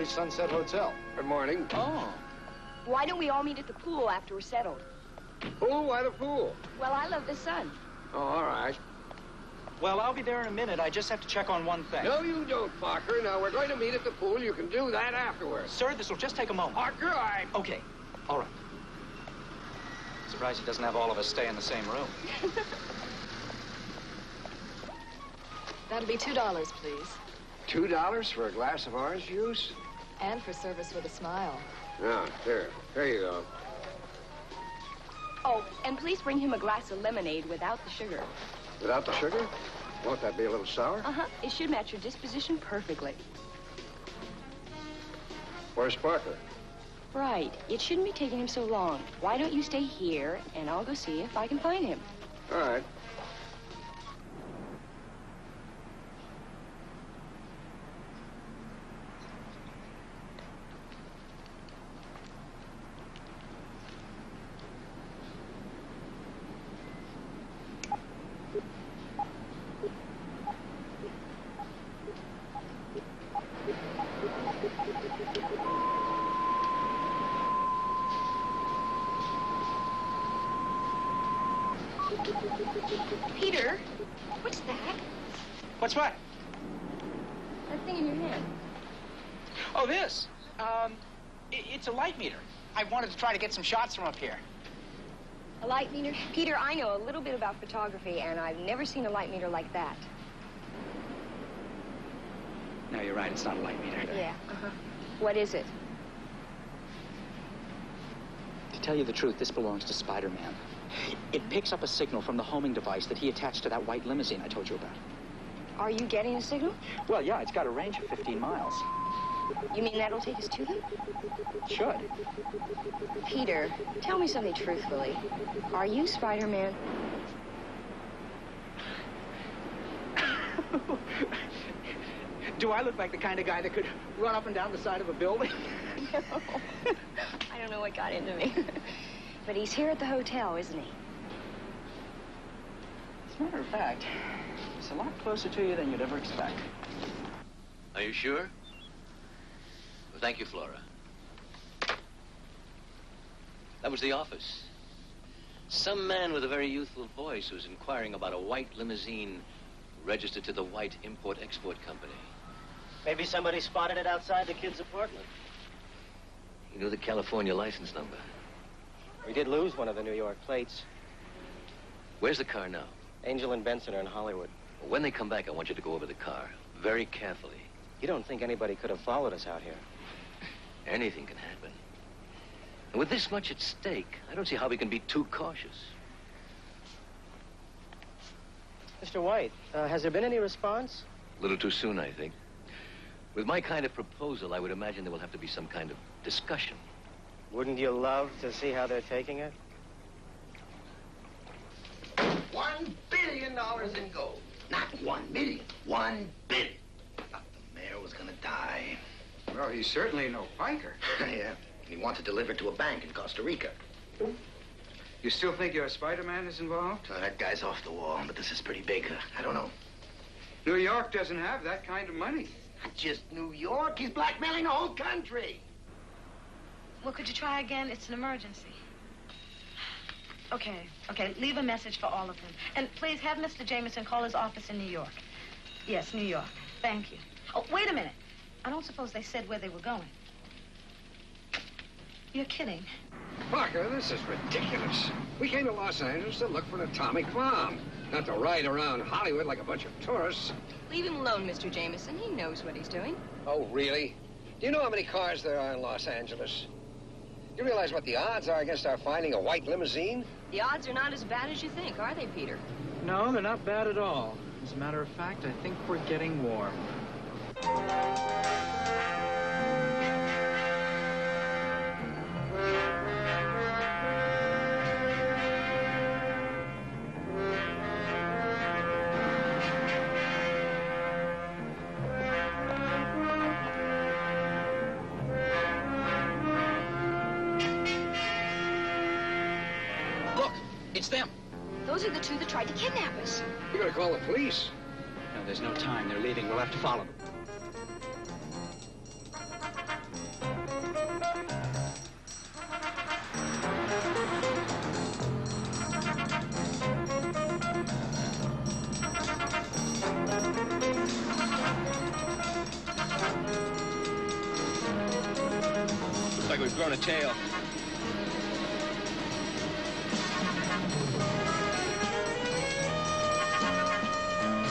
Sunset Hotel. Good morning. Oh. Why don't we all meet at the pool after we're settled? Pool? Why the pool? Well, I love the sun. Oh, all right. Well, I'll be there in a minute. I just have to check on one thing. No, you don't, Parker. Now, we're going to meet at the pool. You can do that afterwards. Sir, this will just take a moment. Parker, Okay. All right. Surprised he doesn't have all of us stay in the same room. That'll be $2, please. $2 for a glass of orange juice? And for service with a smile. Yeah, there you go. Oh, and please bring him a glass of lemonade without the sugar. Without the sugar? Won't that be a little sour? Uh-huh. It should match your disposition perfectly. Where's Parker? Right. It shouldn't be taking him so long. Why don't you stay here, and I'll go see if I can find him. All right. Peter, what's that? What's what? That thing in your hand. Oh, this. It's a light meter. I wanted to try to get some shots from up here. A light meter? Peter, I know a little bit about photography, and I've never seen a light meter like that. No, you're right. It's not a light meter. Yeah, What is it? To tell you the truth, this belongs to Spider-Man. It picks up a signal from the homing device that he attached to that white limousine I told you about. Are you getting a signal? Well, yeah, it's got a range of 15 miles. You mean that'll take us to them? It should. Peter, tell me something truthfully. Are you Spider-Man? Do I look like the kind of guy that could run up and down the side of a building? No. I don't know what got into me. But he's here at the hotel, isn't he? As a matter of fact, it's a lot closer to you than you'd ever expect. Are you sure? Well, thank you, Flora. That was the office. Some man with a very youthful voice was inquiring about a white limousine registered to the White Import-Export Company. Maybe somebody spotted it outside the kid's apartment. He knew the California license number. We did lose one of the New York plates. Where's the car now? Angel and Benson are in Hollywood. Well, when they come back, I want you to go over the car very carefully. You don't think anybody could have followed us out here? Anything can happen. And with this much at stake, I don't see how we can be too cautious. Mr. White, has there been any response? A little too soon, I think. With my kind of proposal, I would imagine there will have to be some kind of discussion. Wouldn't you love to see how they're taking it? $1 billion in gold. Not 1 million. 1 billion. Thought the mayor was gonna die. Well, he's certainly no biker. Yeah. He wants to deliver it to a bank in Costa Rica. You still think your Spider-Man is involved? That guy's off the wall, but this is pretty big. I don't know. New York doesn't have that kind of money. Not just New York. He's blackmailing the whole country. Well, could you try again? It's an emergency. Okay. Leave a message for all of them. And please have Mr. Jameson call his office in New York. Yes, New York. Thank you. Oh, wait a minute. I don't suppose they said where they were going. You're kidding. Parker, this is ridiculous. We came to Los Angeles to look for an atomic bomb, not to ride around Hollywood like a bunch of tourists. Leave him alone, Mr. Jameson. He knows what he's doing. Oh, really? Do you know how many cars there are in Los Angeles? You realize what the odds are against our finding a white limousine? The odds are not as bad as you think, are they, Peter? No, they're not bad at all. As a matter of fact, I think we're getting warm. It's them. Those are the two that tried to kidnap us. We're gonna call the police. No, there's no time. They're leaving. We'll have to follow them. Looks like we've grown a tail.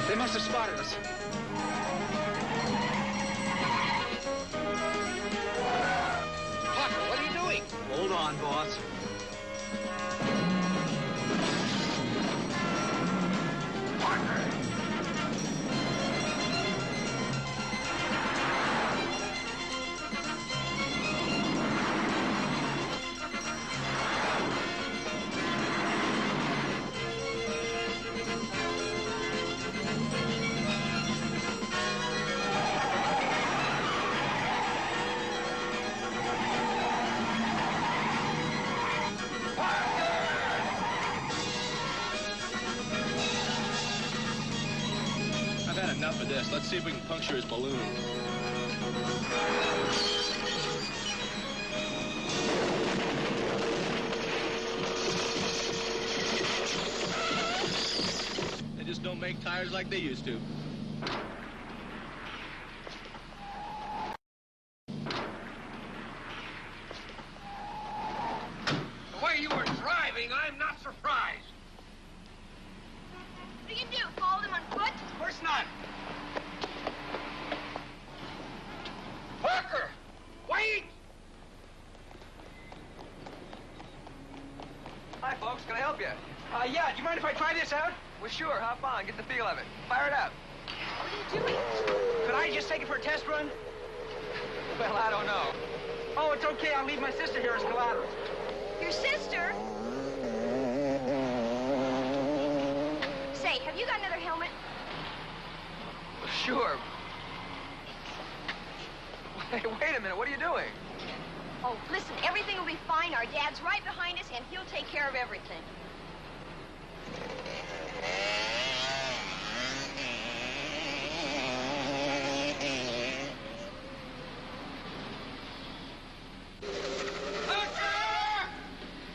They must have spotted us. Parker, what are you doing? Hold on, boss. Let's see if we can puncture his balloon. They just don't make tires like they used to. The way you were driving, I'm not surprised. What do you do, follow them on foot? Of course not. Parker! Wait! Hi, folks. Can I help you? Yeah. Do you mind if I try this out? Well, sure. Hop on. Get the feel of it. Fire it up. What are you doing? Could I just take it for a test run? Well, I don't know. Oh, it's okay. I'll leave my sister here as collateral. Your sister? Say, have you got another helmet? Sure. Wait a minute. What are you doing? Oh, listen, everything will be fine. Our dad's right behind us, and he'll take care of everything.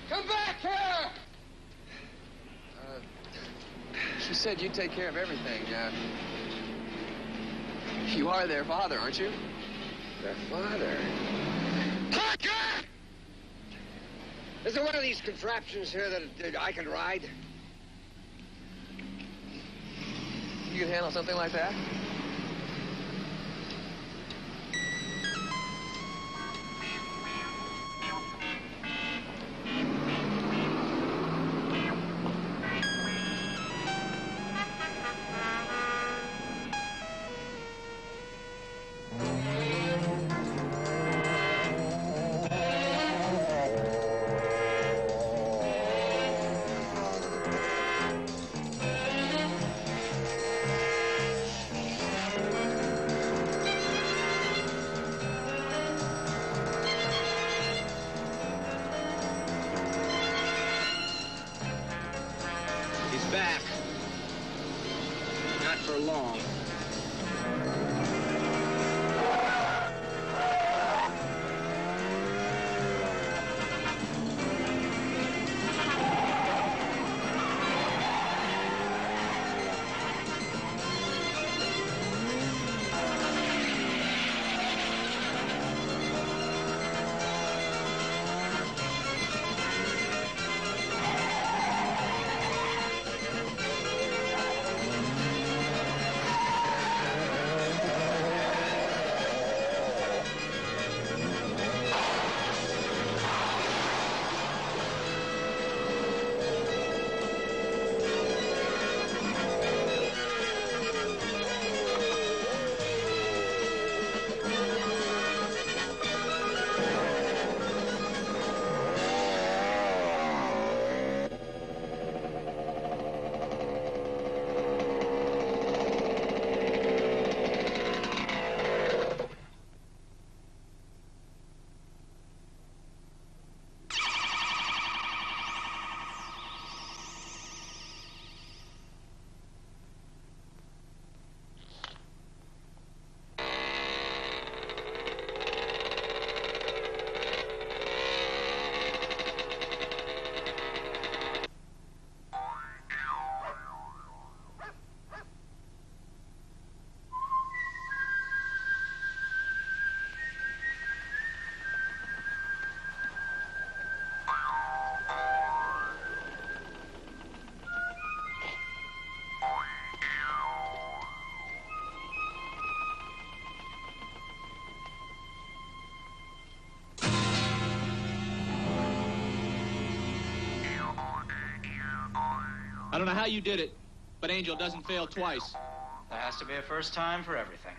Come back here! She said you'd take care of everything. You are their father, aren't you? Their father? Parker! Is there one of these contraptions here that I can ride? You can handle something like that? Back. Not for long. I don't know how you did it, but Angel doesn't fail twice. There has to be a first time for everything.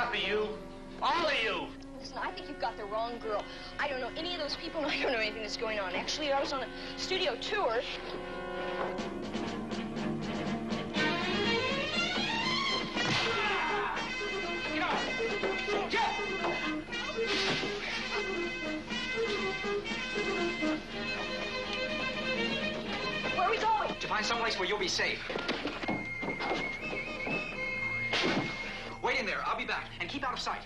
half of you. All of you. Listen, I think you've got the wrong girl. I don't know any of those people, and I don't know anything that's going on. Actually, I was on a studio tour. Where are we going? To find someplace where you'll be safe. Wait in there. I'll be back. And keep out of sight.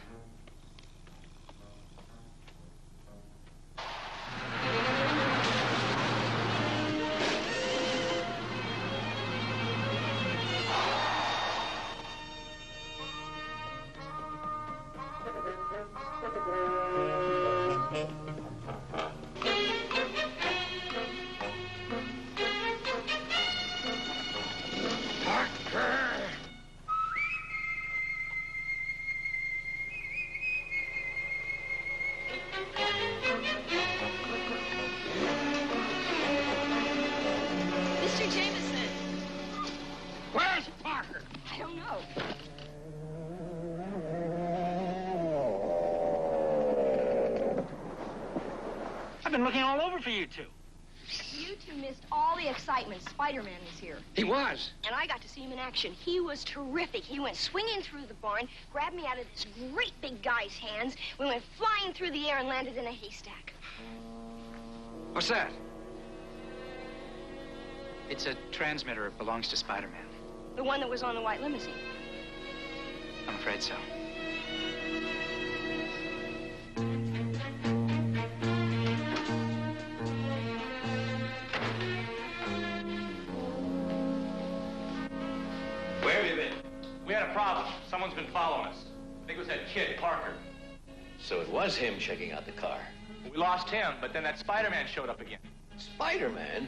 Mr. Jameson. Where's Parker? I don't know. I've been looking all over for you two. You two missed all the excitement. Spider-Man was here. He was. And I got to see him in action. He was terrific. He went swinging through the barn, grabbed me out of this great big guy's hands. We went flying through the air and landed in a haystack. What's that? It's a transmitter. It belongs to Spider-Man. The one that was on the white limousine. I'm afraid so. Where have you been? We had a problem. Someone's been following us. I think it was that kid, Parker. So it was him checking out the car. We lost him, but then that Spider-Man showed up again. Spider-Man?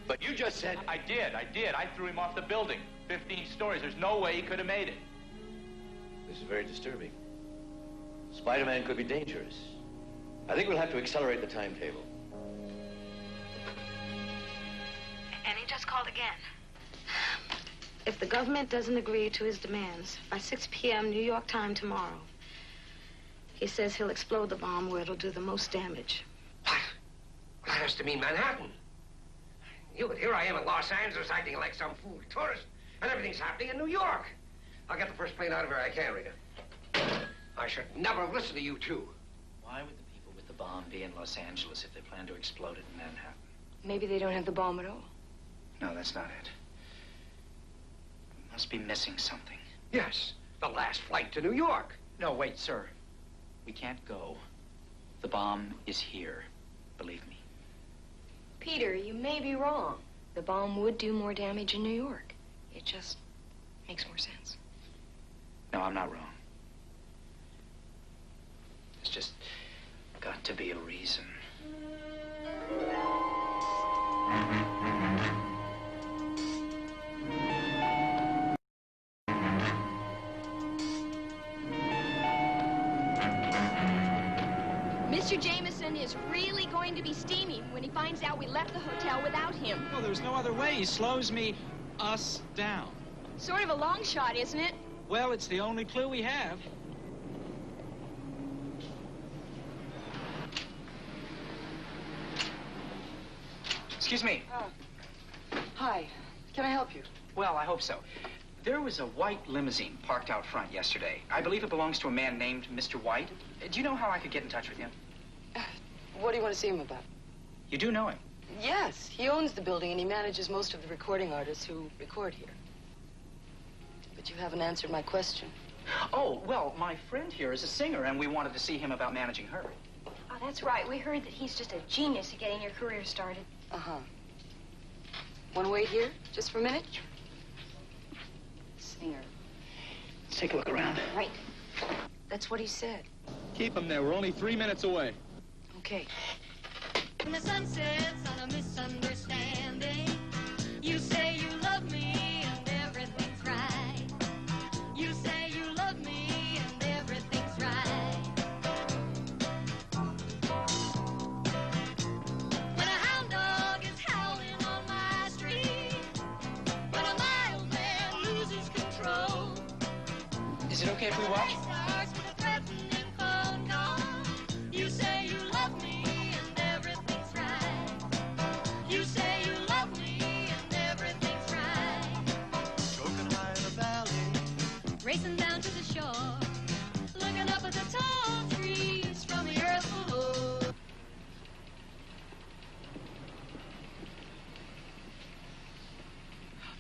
But you just said... I did. I threw him off the building. 15 stories. There's no way he could have made it. This is very disturbing. Spider-Man could be dangerous. I think we'll have to accelerate the timetable. And he just called again. If the government doesn't agree to his demands, by 6 p.m. New York time tomorrow, he says he'll explode the bomb where it'll do the most damage. What? Well, that has to mean Manhattan. But here I am in Los Angeles acting like some fool tourist, and everything's happening in New York. I'll get the first plane out of here I can, Rita. I should never have listened to you two. Why would the people with the bomb be in Los Angeles if they plan to explode it in Manhattan? Maybe they don't have the bomb at all. No, that's not it. Must be missing something. Yes, the last flight to New York. No, wait, sir. We can't go. The bomb is here. Believe me. Peter, you may be wrong. The bomb would do more damage in New York. It just makes more sense. No, I'm not wrong. There's just got to be a reason. Mr. Jameson is really going to be steaming when he finds out we left the hotel without him. Well, there's no other way. He slows us down. Sort of a long shot, isn't it? Well, it's the only clue we have. Excuse me. Hi. Can I help you? Well, I hope so. There was a white limousine parked out front yesterday. I believe it belongs to a man named Mr. White. Do you know how I could get in touch with him? What do you want to see him about? You do know him? Yes, he owns the building and he manages most of the recording artists who record here. But you haven't answered my question. Oh, well, my friend here is a singer, and we wanted to see him about managing her. Oh, that's right. We heard that he's just a genius at getting your career started. Uh-huh. Want to wait here just for a minute? Singer. Let's take a look around. Right. That's what he said. Keep him there. We're only 3 minutes away. Okay. When the sun sets on a misunderstanding, you say you love me and everything's right. You say you love me and everything's right. When a hound dog is howling on my street, when a mild man loses control, Is it okay if we watch? starts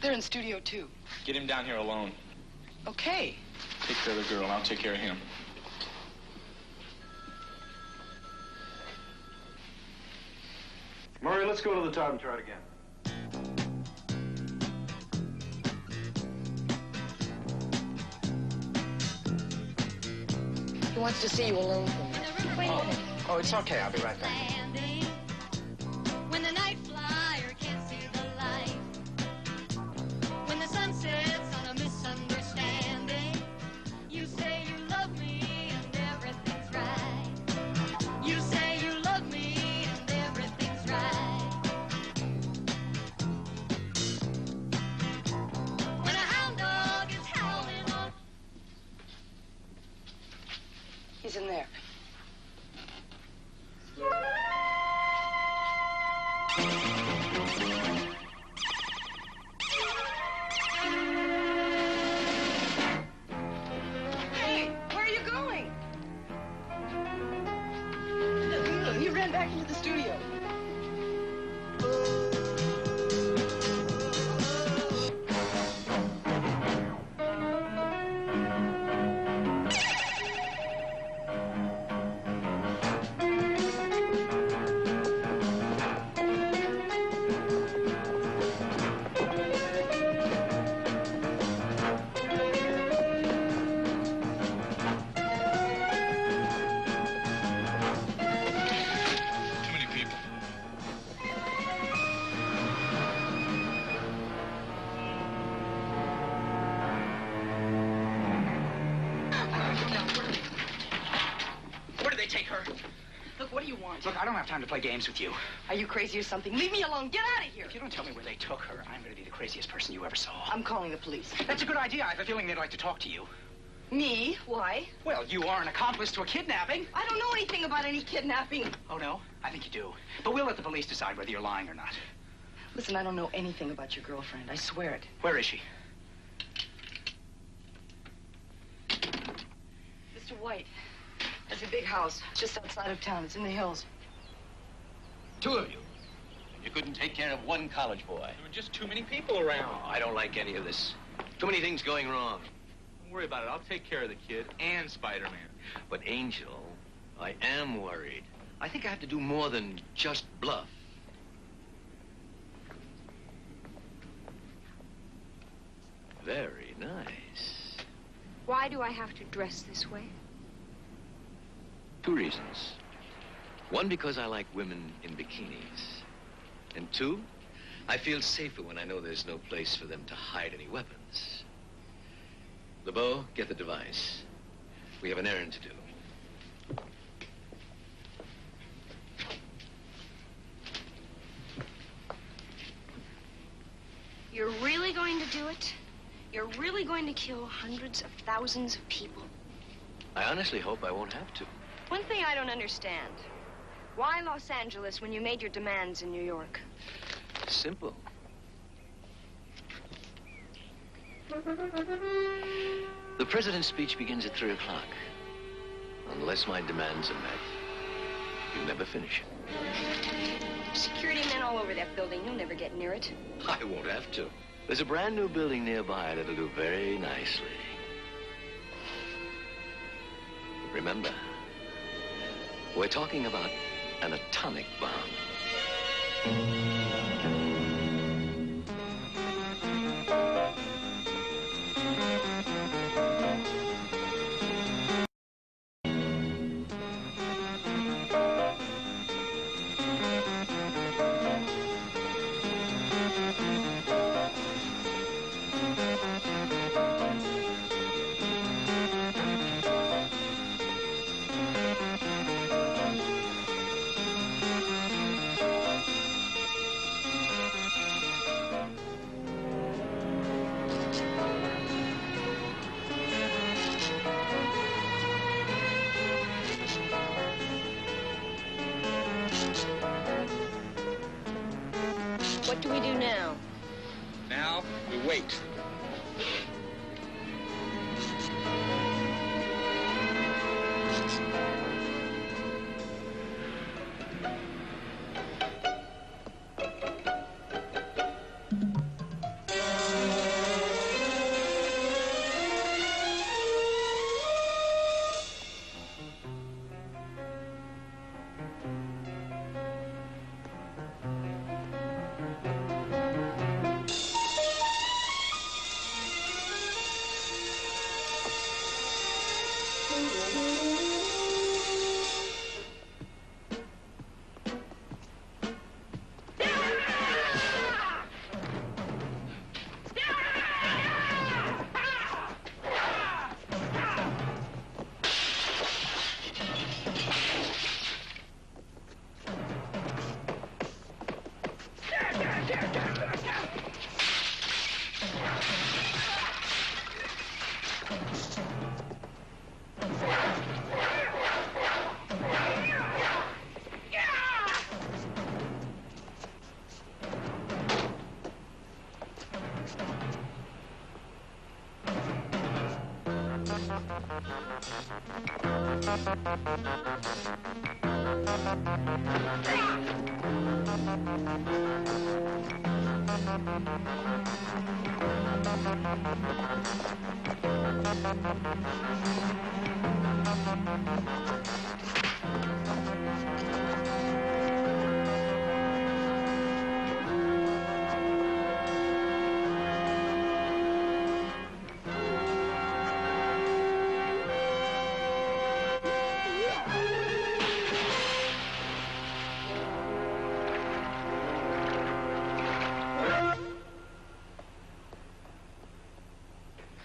They're in Studio 2. Get him down here alone. Okay. Take care of the girl, and I'll take care of him. Murray, let's go to the top and try it again. He wants to see you alone. Wait a minute. Oh, it's okay. I'll be right back. When the night flyer can't see the light. When the sun sets on a misunderstanding. You say you love me and everything's right. You say you love me and everything's right. When a hound dog is howling on. He's in there. Hey, where are you going? He ran back into the studio. Too many people. Where did they take her? Look, what do you want? Look, I don't have time to play games with you. Are you crazy or something? Leave me alone. Get out of here. If you don't tell me where they took her, I'm going to be the craziest person you ever saw. I'm calling the police. That's a good idea. I have a feeling they'd like to talk to you. Me? Why? Well, you are an accomplice to a kidnapping. I don't know anything about any kidnapping. Oh, no? I think you do. But we'll let the police decide whether you're lying or not. Listen, I don't know anything about your girlfriend. I swear it. Where is she? Mr. White has a big house just outside of town. It's in the hills. Two of you. You couldn't take care of one college boy. There were just too many people around. Oh, I don't like any of this. Too many things going wrong. Don't worry about it. I'll take care of the kid and Spider-Man. But, Angel, I am worried. I think I have to do more than just bluff. Very nice. Why do I have to dress this way? Two reasons. One, because I like women in bikinis. And two, I feel safer when I know there's no place for them to hide any weapons. LeBeau, get the device. We have an errand to do. You're really going to do it? You're really going to kill hundreds of thousands of people? I honestly hope I won't have to. One thing I don't understand. Why Los Angeles when you made your demands in New York? Simple. The president's speech begins at 3 o'clock. Unless my demands are met, you'll never finish it. Security men all over that building. You'll never get near it. I won't have to. There's a brand new building nearby that'll do very nicely. Remember, we're talking about an atomic bomb. What do we do now? Now, we wait.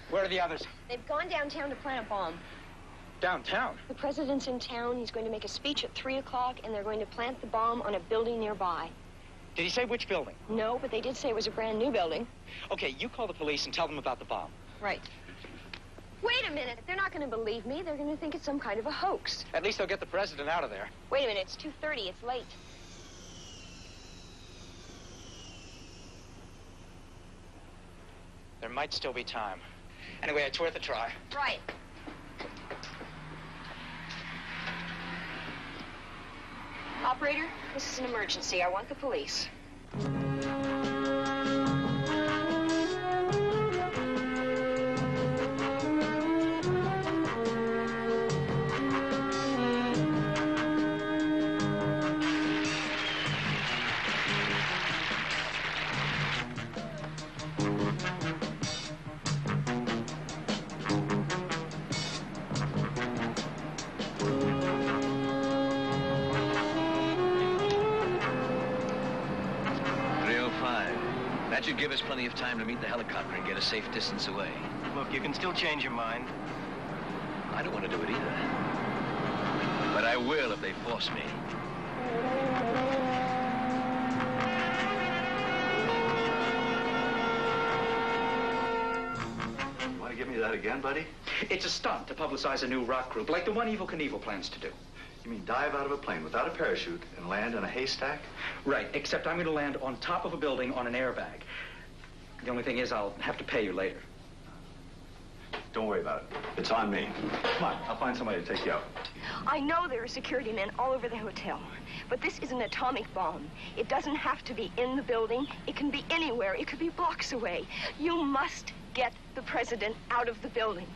Where are the others? They've gone downtown to plant a bomb. Downtown? The president's in town. He's going to make a speech at 3 o'clock, and they're going to plant the bomb on a building nearby. Did he say which building? No, but they did say it was a brand new building. Okay, you call the police and tell them about the bomb. Right. Wait a minute. They're not going to believe me. They're going to think it's some kind of a hoax. At least they'll get the president out of there. Wait a minute. It's 2:30. It's late. There might still be time. Anyway, it's worth a try. Right. Operator, this is an emergency. I want the police. That should give us plenty of time to meet the helicopter and get a safe distance away. Look, you can still change your mind. I don't want to do it either. But I will if they force me. Want to give me that again, buddy? It's a stunt to publicize a new rock group, like the one Evel Knievel plans to do. You mean dive out of a plane without a parachute and land in a haystack? Right, except I'm going to land on top of a building on an airbag. The only thing is I'll have to pay you later. Don't worry about it. It's on me. Come on, I'll find somebody to take you out. I know there are security men all over the hotel, but this is an atomic bomb. It doesn't have to be in the building. It can be anywhere. It could be blocks away. You must get the president out of the building.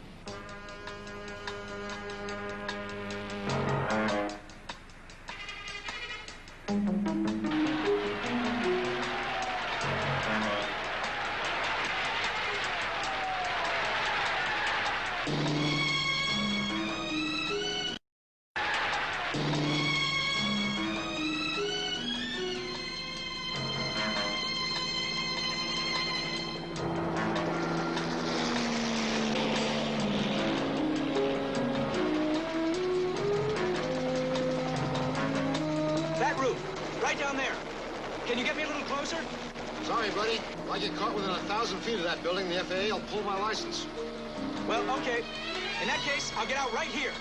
That roof, right down there. Can you get me a little closer? Sorry, buddy. If I get caught within 1,000 feet of that building, the FAA will pull my license. Well, okay. In that case, I'll get out right here.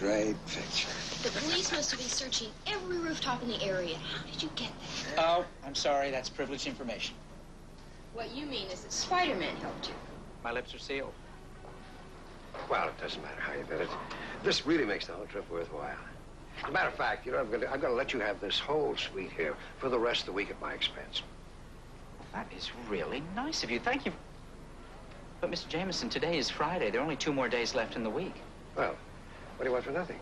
great picture. The police must have been searching every rooftop in the area. How did you get that? Oh, I'm sorry. That's privileged information. What you mean is that Spider-Man helped you. My lips are sealed. Well, it doesn't matter how you did it. This really makes the whole trip worthwhile. As a matter of fact, you know, I'm gonna let you have this whole suite here for the rest of the week at my expense. That is really nice of you. Thank you. But, Mr. Jameson, today is Friday. There are only 2 more days left in the week. Well, what do you want for nothing?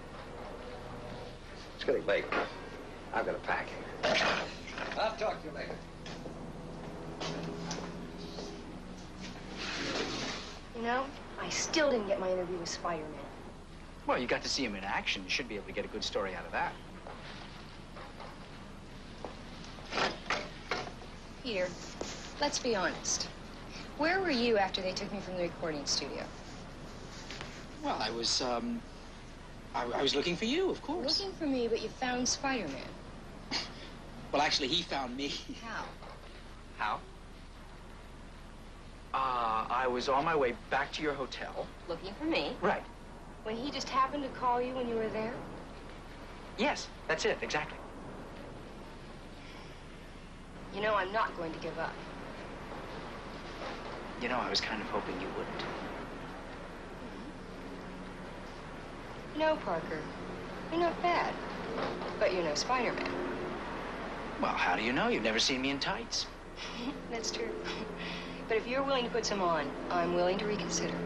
It's getting late. I've got to pack. I'll talk to you later. You know, I still didn't get my interview with Spider-Man. Well, you got to see him in action. You should be able to get a good story out of that. Peter, let's be honest. Where were you after they took me from the recording studio? Well, I was looking for you, of course. Looking for me, but you found Spider-Man. Well, actually, he found me. How? How? I was on my way back to your hotel. Looking for me? Right. When he just happened to call you when you were there? Yes, that's it, exactly. You know, I'm not going to give up. You know, I was kind of hoping you wouldn't. No, Parker. You're not bad. But you're no Spider-Man. Well, how do you know? You've never seen me in tights. That's true. But if you're willing to put some on, I'm willing to reconsider.